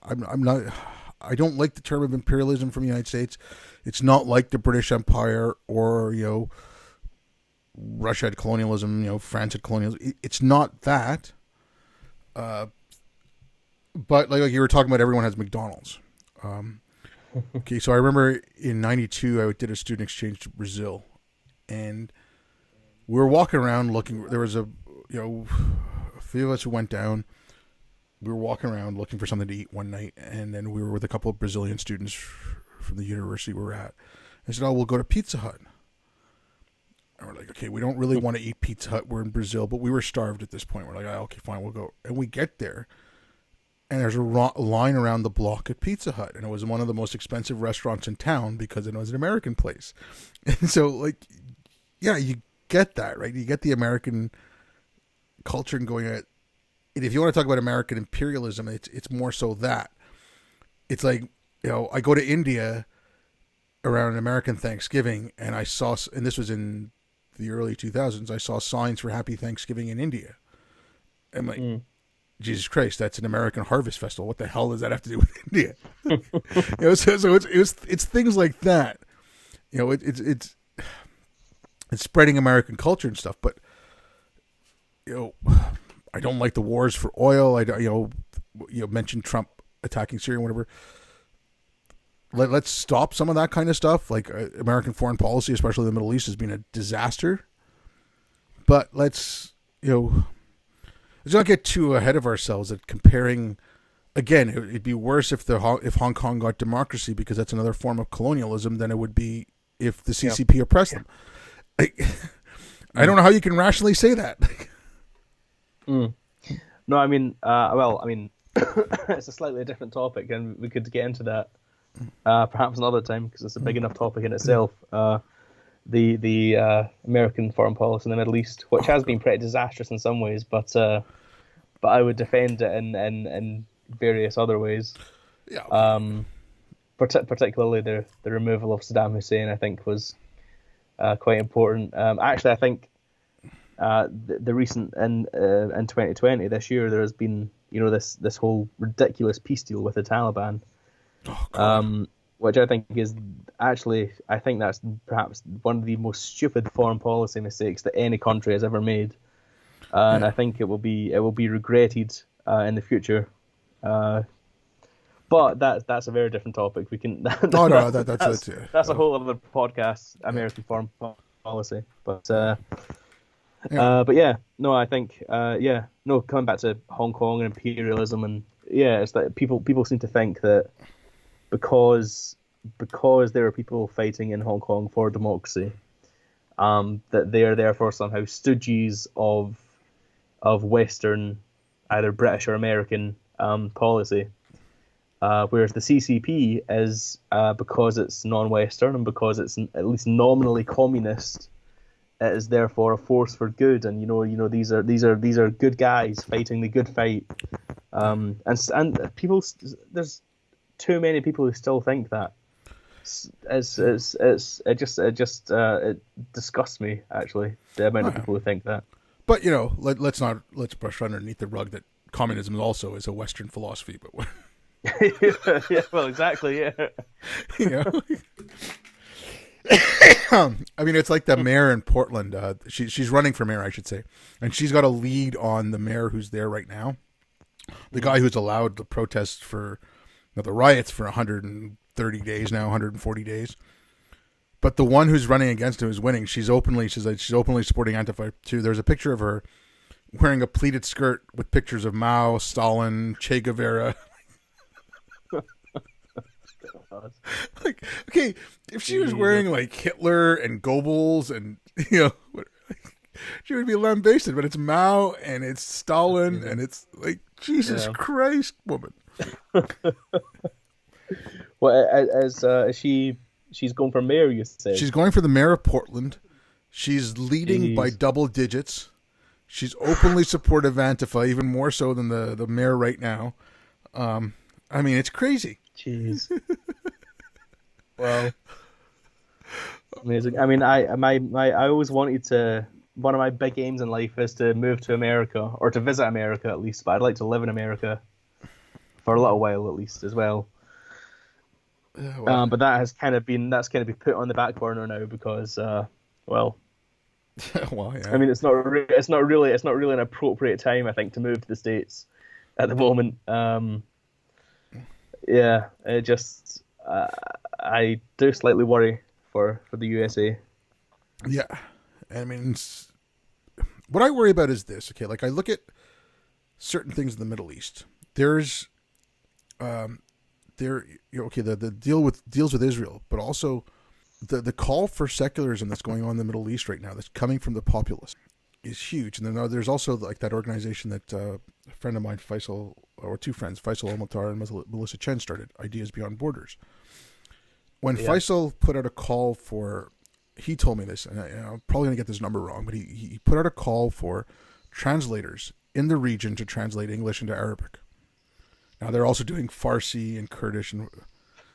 I'm not. I don't like the term of imperialism from the United States. It's not like the British Empire or Russia had colonialism. France had colonialism. It's not that. But like you were talking about, everyone has McDonald's. Okay, so I remember in '92 I did a student exchange to Brazil, and we were walking around looking. There was a few of us who went down. We were walking around looking for something to eat one night, and then we were with a couple of Brazilian students from the university we were at. I said, "Oh, we'll go to Pizza Hut." And we're like, "Okay, we don't really want to eat Pizza Hut. We're in Brazil, but we were starved at this point." We're like, "Oh, okay, fine, we'll go." And we get there, and there's a line around the block at Pizza Hut, and it was one of the most expensive restaurants in town because it was an American place. And so, yeah, you get that, right? You get the American culture and going at. And if you want to talk about American imperialism, it's more so that. It's like, I go to India around an American Thanksgiving, and I saw, and this was in the early 2000s, I saw signs for Happy Thanksgiving in India. I'm like, Jesus Christ, that's an American Harvest Festival. What the hell does that have to do with India? So it's things like that. It's spreading American culture and stuff, but I don't like the wars for oil. You mentioned Trump attacking Syria and whatever. Let's stop some of that kind of stuff. Like American foreign policy, especially in the Middle East, has been a disaster. But let's not get too ahead of ourselves at comparing. Again, it'd be worse if Hong Kong got democracy, because that's another form of colonialism, than it would be if the CCP oppressed them. I don't know how you can rationally say that. No, I mean, it's a slightly different topic, and we could get into that perhaps another time, because it's a big enough topic in itself. The American foreign policy in the Middle East, which has been pretty disastrous in some ways, but I would defend it in various other ways. Yeah. Particularly the removal of Saddam Hussein, I think, was quite important. Actually, I think. The recent in 2020 this year, there has been this whole ridiculous peace deal with the Taliban, which I think is actually, I think that's perhaps one of the most stupid foreign policy mistakes that any country has ever made, and I think it will be regretted in the future. But that's a very different topic. We can. That's a whole other podcast, American foreign policy, but. But yeah, no, I think coming back to Hong Kong and imperialism, and it's that people seem to think that because there are people fighting in Hong Kong for democracy, that they are therefore somehow stooges of Western, either British or American policy, whereas the CCP is because it's non-Western and because it's at least nominally communist. it is therefore a force for good, and these are good guys fighting the good fight. And people, there's too many people who still think that. It disgusts me, actually, the amount Oh, of yeah. people who think that. But let's brush underneath the rug that communism also is a Western philosophy. But Yeah, well, exactly, yeah. you know, I mean, it's like the mayor in Portland. She's running for mayor, I should say, and she's got a lead on the mayor who's there right now. The guy who's allowed the protests for the riots for 130 days now, 140 days. But the one who's running against him is winning. She's openly supporting Antifa too. There's a picture of her wearing a pleated skirt with pictures of Mao, Stalin, Che Guevara. Like, okay, if she was wearing like Hitler and Goebbels and she would be lambasted. But it's Mao and it's Stalin and it's like, Jesus Yeah. Christ, woman. Well, she's going for mayor, you said? She's going for the mayor of Portland. She's leading by Jeez. double digits. She's openly supportive of Antifa, even more so than the mayor right now. I mean, it's crazy. Jeez. Well, amazing. I mean, I always wanted to. One of my big aims in life is to move to America, or to visit America at least. But I'd like to live in America for a little while at least as well. But that's kind of been put on the back burner now because, well, Well, yeah. I mean, it's not really an appropriate time, I think, to move to the States at the moment. Yeah, it just I do slightly worry for the USA. Yeah. I mean, what I worry about is this. Okay, like I look at certain things in the Middle East. There's, okay, the deals with Israel, but also the call for secularism that's going on in the Middle East right now, that's coming from the populace, is huge. And then there's also like that organization that a friend of mine, Faisal, or two friends, Faisal Al-Mutar and Melissa Chen, started, Ideas Beyond Borders. When Faisal put out a call for, he told me this, and I'm probably going to get this number wrong, but he put out a call for translators in the region to translate English into Arabic. Now they're also doing Farsi and Kurdish,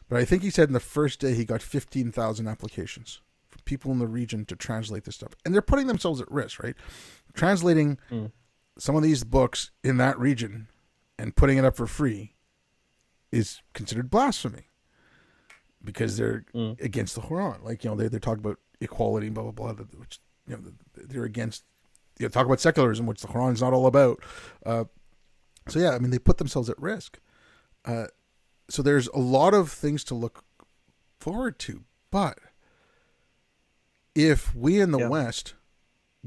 but I think he said in the first day he got 15,000 applications from people in the region to translate this stuff, and they're putting themselves at risk, right? Translating some of these books in that region and putting it up for free is considered blasphemy because they're against the Quran. Like, they talk about equality and blah blah blah, which they're against. Talk about secularism, which the Quran is not all about. So yeah, I mean, they put themselves at risk. So there's a lot of things to look forward to, but if we in the West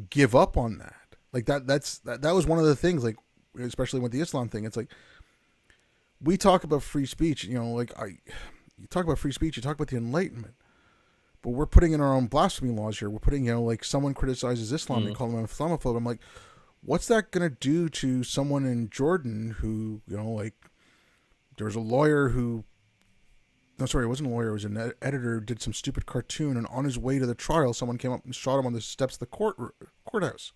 give up on that, like that was one of the things, like especially with the Islam thing, it's like we talk about free speech, you talk about free speech, you talk about the Enlightenment, but we're putting in our own blasphemy laws here. We're putting, like someone criticizes Islam, they call them a Islamophobe. I'm like, what's that going to do to someone in Jordan who, like, there was a lawyer who, no, sorry, it wasn't a lawyer, it was an editor, did some stupid cartoon, and on his way to the trial, someone came up and shot him on the steps of the courthouse.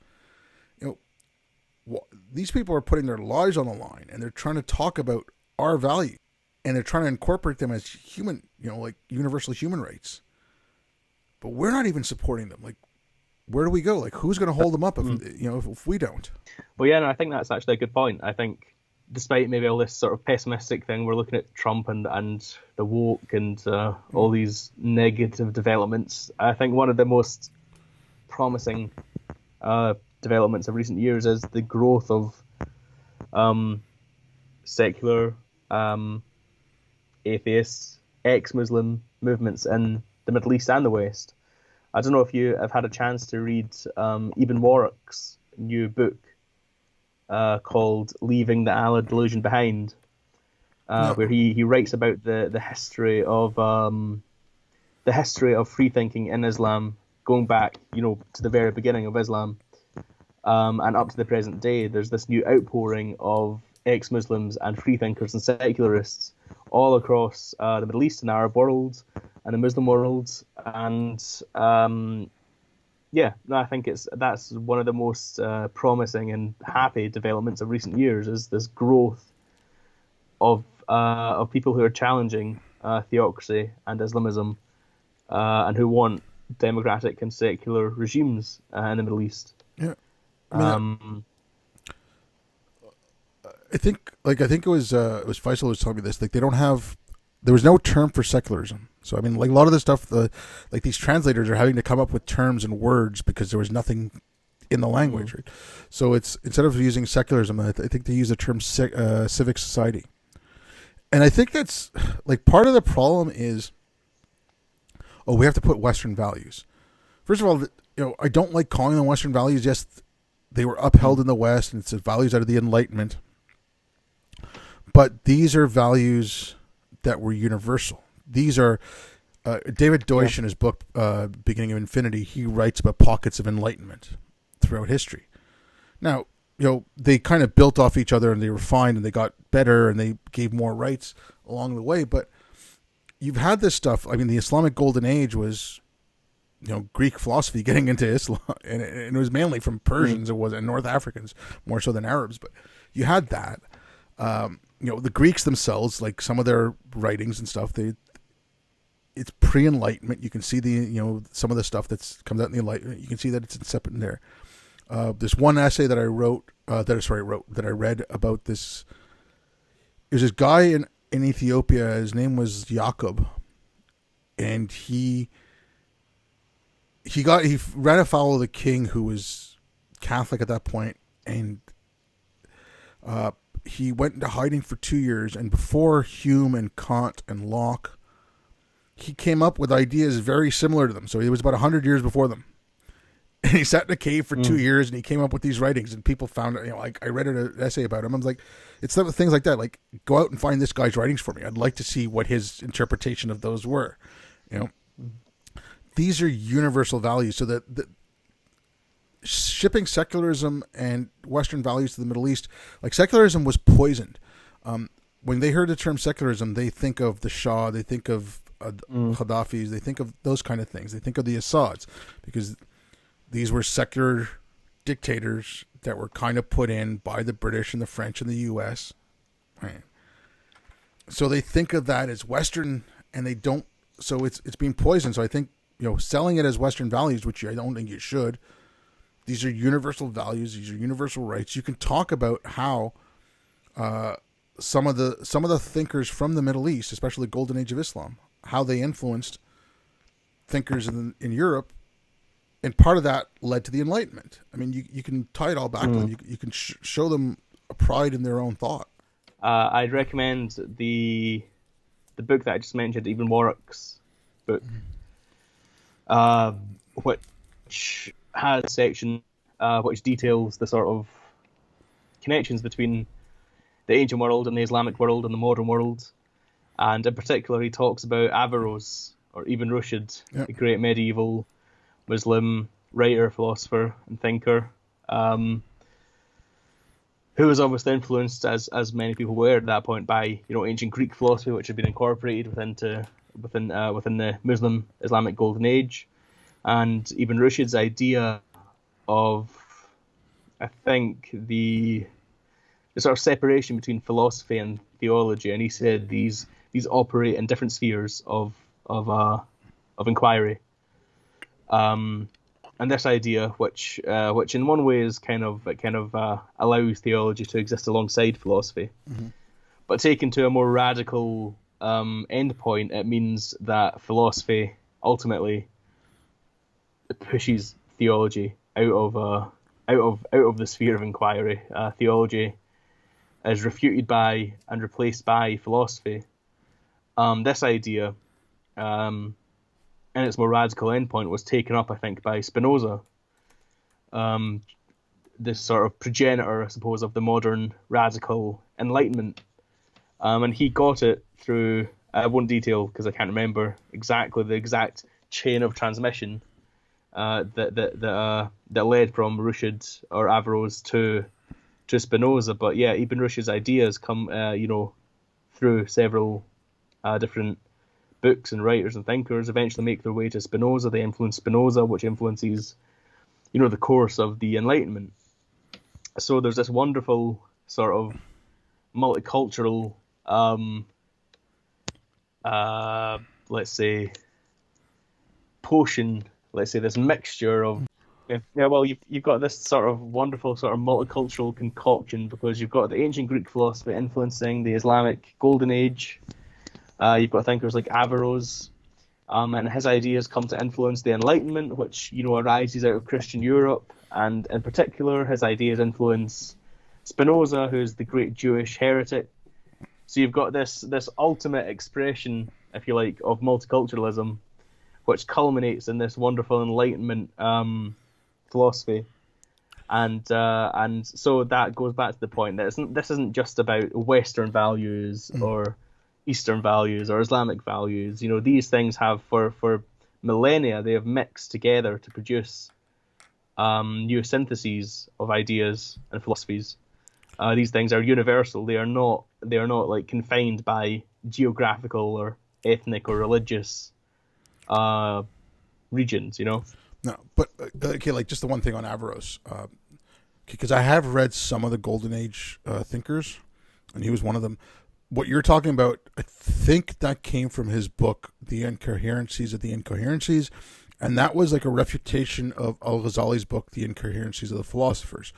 These people are putting their lives on the line, and they're trying to talk about our value, and they're trying to incorporate them as human, like universal human rights. But we're not even supporting them. Like, where do we go? Like, who's going to hold them up if we don't? Well, yeah, no, I think that's actually a good point. I think, despite maybe all this sort of pessimistic thing, we're looking at Trump and the woke and all these negative developments. I think one of the most promising developments of recent years is the growth of secular, atheist, ex-Muslim movements in the Middle East and the West. I don't know if you have had a chance to read Ibn Waraq's new book called "Leaving the Allah Delusion Behind," where he writes about the history of free thinking in Islam, going back, to the very beginning of Islam, and up to the present day. There's this new outpouring of ex-Muslims and freethinkers and secularists all across the Middle East and Arab world and the Muslim world, and yeah, no, I think that's one of the most promising and happy developments of recent years is this growth of people who are challenging theocracy and Islamism and who want democratic and secular regimes in the Middle East. Yeah, I mean, Um, I think it was Faisal who was telling me this. Like, they don't have, there was no term for secularism. So I mean, like a lot of the stuff, like these translators are having to come up with terms and words because there was nothing in the language, right? So it's, instead of using secularism, I think they use the term civic society. And I think that's like part of the problem is, oh, we have to put Western values. First of all, I don't like calling them Western values. Yes, they were upheld in the West, and it's the values out of the Enlightenment. But these are values that were universal. These are David Deutsch in his book Beginning of Infinity. He writes about pockets of enlightenment throughout history. Now, they kind of built off each other, and they refined, and they got better, and they gave more rights along the way. But you've had this stuff. I mean, the Islamic Golden Age was, Greek philosophy getting into Islam, and it was mainly from Persians. It was, and North Africans more so than Arabs. But you had that. The Greeks themselves, like some of their writings and stuff, it's pre-Enlightenment. You can see some of the stuff that's comes out in the Enlightenment. You can see that it's incepted in there. There's one essay that I wrote, that I read about this. There's this guy in Ethiopia. His name was Jacob, and he ran afoul of the king, who was Catholic at that point, and he went into hiding for 2 years. And before Hume and Kant and Locke, he came up with ideas very similar to them. So he was about 100 years before them. And he sat in a cave for 2 years, and he came up with these writings, and people found it. Like, I read an essay about him. I was like, it's things like that. Like, go out and find this guy's writings for me. I'd like to see what his interpretation of those were. These are universal values. So that shipping secularism and Western values to the Middle East, like secularism was poisoned. When they heard the term secularism, they think of the Shah, they think of Gaddafis, they think of those kind of things. They think of the Assads, because these were secular dictators that were kind of put in by the British and the French and the U.S. Right. So they think of that as Western, and they don't. So it's being poisoned. So I think selling it as Western values, which I don't think you should. These are universal values. These are universal rights. You can talk about how some of the thinkers from the Middle East, especially the Golden Age of Islam, how they influenced thinkers in Europe. And part of that led to the Enlightenment. I mean, you can tie it all back to them. You can show them a pride in their own thought. I'd recommend the book that I just mentioned, Ibn Warraq's book, which has a section which details the sort of connections between the ancient world and the Islamic world and the modern world. And in particular, he talks about Averroes, or Ibn Rushd, the great medieval Muslim writer, philosopher, and thinker, who was almost influenced, as many people were at that point, by ancient Greek philosophy, which had been incorporated within the Muslim Islamic Golden Age, and Ibn Rushd's idea of, I think, the sort of separation between philosophy and theology, and he said these operate in different spheres of inquiry. And this idea, which in one way is kind of allows theology to exist alongside philosophy, but taken to a more radical endpoint, it means that philosophy ultimately pushes theology out of the sphere of inquiry. Theology is refuted by and replaced by philosophy. This idea, and its more radical endpoint, was taken up, I think, by Spinoza, this sort of progenitor, I suppose, of the modern radical Enlightenment. And he got it through, I won't detail because I can't remember exactly the exact chain of transmission that led from Rushd or Averroes to Spinoza. But yeah, Ibn Rushd's ideas come, through several different books and writers and thinkers, eventually make their way to Spinoza. They influence Spinoza, which influences the course of the Enlightenment. So there's this wonderful sort of multicultural, let's say, potion. Let's say this mixture of yeah. Well, you've got this sort of wonderful sort of multicultural concoction because you've got the ancient Greek philosophy influencing the Islamic Golden Age. You've got thinkers like Averroes, and his ideas come to influence the Enlightenment, which arises out of Christian Europe, and in particular, his ideas influence Spinoza, who's the great Jewish heretic. So you've got this ultimate expression, if you like, of multiculturalism, which culminates in this wonderful Enlightenment philosophy, and so that goes back to the point that this isn't just about Western values or Eastern values or Islamic values. These things have for millennia they have mixed together to produce new syntheses of ideas and philosophies. These things are universal. They are not like confined by geographical or ethnic or religious regions. No, but okay, like just the one thing on Averroes, because I have read some of the Golden Age thinkers, and he was one of them. What you're talking about, I think that came from his book, The Incoherencies of the Incoherencies, and that was like a refutation of Al-Ghazali's book, The Incoherencies of the Philosophers.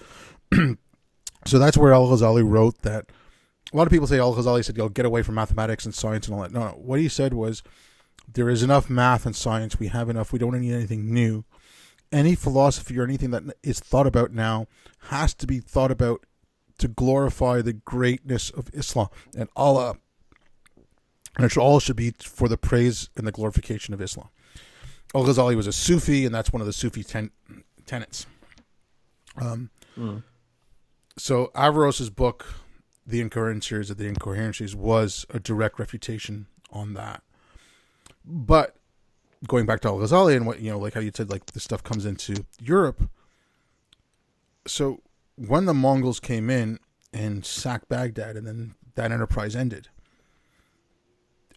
So that's where Al-Ghazali wrote that. A lot of people say Al-Ghazali said, get away from mathematics and science and all that. No, what he said was, there is enough math and science. We have enough. We don't need anything new. Any philosophy or anything that is thought about now has to be thought about to glorify the greatness of Islam and Allah. And it all should be for the praise and the glorification of Islam. Al-Ghazali was a Sufi, and that's one of the Sufi tenets. So Averroes' book, The Incoherencies of the Incoherencies, was a direct refutation on that. But going back to Al-Ghazali and what, like how you said, like this stuff comes into Europe. So when the Mongols came in and sacked Baghdad, and then that enterprise ended,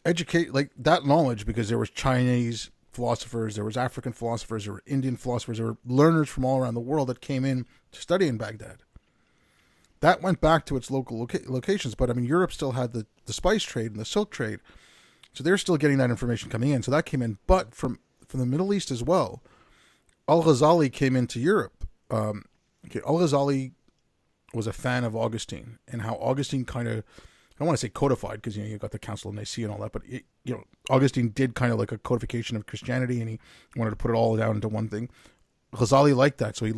educate like that knowledge, because there was Chinese philosophers, there was African philosophers, there were Indian philosophers, there were learners from all around the world that came in to study in Baghdad. That went back to its local locations, but I mean, Europe still had the spice trade and the silk trade, so they're still getting that information coming in. So that came in, but from the Middle East as well. Al-Ghazali came into Europe. Al-Ghazali was a fan of Augustine, and how Augustine kind of, I don't want to say codified, because you got the Council of Nicaea and all that, but Augustine did kind of like a codification of Christianity, and he wanted to put it all down into one thing. Ghazali liked that, so he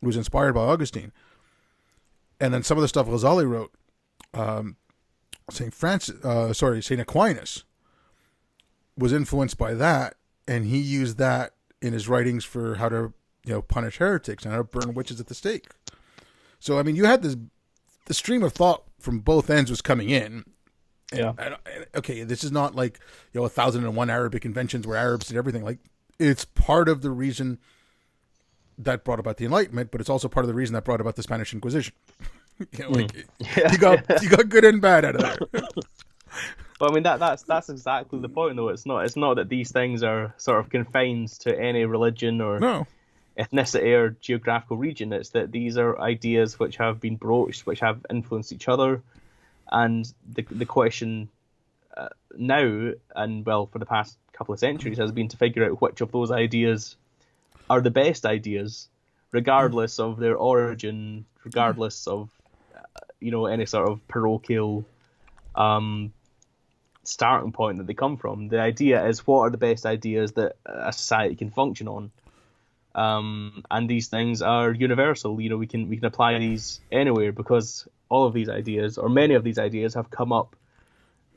was inspired by Augustine. And then some of the stuff Ghazali wrote, Saint Aquinas was influenced by that, and he used that in his writings for how to punish heretics and how to burn witches at the stake. So I mean, you had the stream of thought from both ends was coming in. And, okay, this is not like 1,001 Arabic inventions where Arabs did everything. Like, it's part of the reason that brought about the Enlightenment, but it's also part of the reason that brought about the Spanish Inquisition. You got good and bad out of there. Well, I mean that's exactly the point, though. It's not that these things are sort of confined to any religion or ethnicity or geographical region. It's that these are ideas which have been broached, which have influenced each other, and the question now, and well, for the past couple of centuries, has been to figure out which of those ideas are the best ideas, regardless of their origin, regardless of any sort of parochial starting point that they come from. The idea is, what are the best ideas that a society can function on? And these things are universal. We can apply these anywhere, because all of these ideas, or many of these ideas, have come up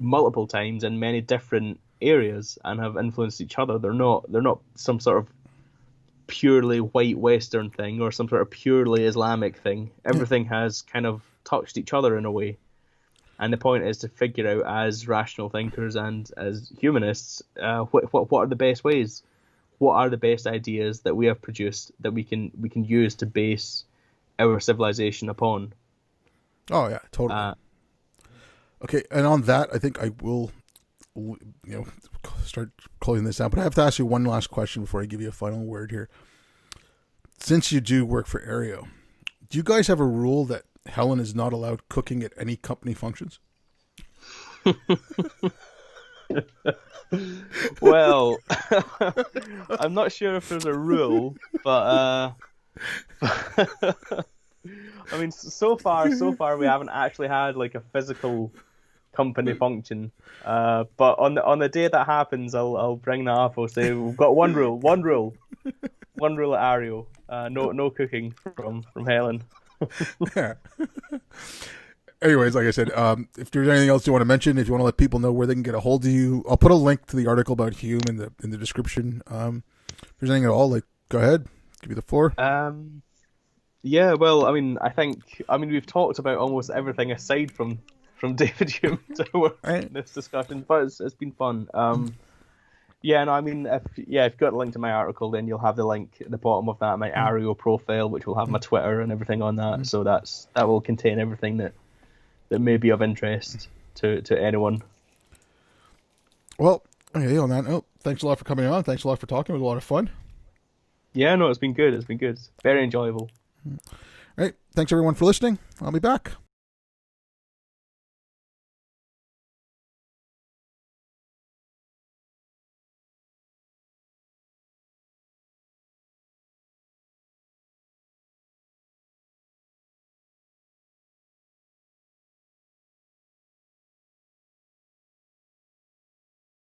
multiple times in many different areas and have influenced each other. They're not some sort of purely white Western thing or some sort of purely Islamic thing. Everything has kind of touched each other in a way. And the point is to figure out, as rational thinkers and as humanists, what are the best ways? What are the best ideas that we have produced that we can use to base our civilization upon? Oh yeah, totally. Okay, and on that, I think I will, start closing this out. But I have to ask you one last question before I give you a final word here. since you do work for Aereo, do you guys have a rule that Helen is not allowed cooking at any company functions? Well, I'm not sure if there's a rule, but I mean, so far we haven't actually had like a physical company function. But on the day that happens, I'll bring that up. I'll say we've got one rule at Ario. No cooking from Helen. Yeah. Anyways, like I said, if there's anything else you want to mention, if you want to let people know where they can get a hold of you, I'll put a link to the article about Hume in the description. If there's anything at all, like, go ahead, give you the floor. Yeah, well, I mean, we've talked about almost everything aside from David Hume in this discussion, but it's been fun. Yeah, no, I mean, if you've got a link to my article, then you'll have the link at the bottom of that, my Ario profile, which will have my Twitter and everything on that. So that will contain everything that may be of interest to anyone. Well, okay, on that note, thanks a lot for coming on. Thanks a lot for talking. It was a lot of fun. Yeah, no, it's been good. It's very enjoyable. All right, thanks everyone for listening. I'll be back.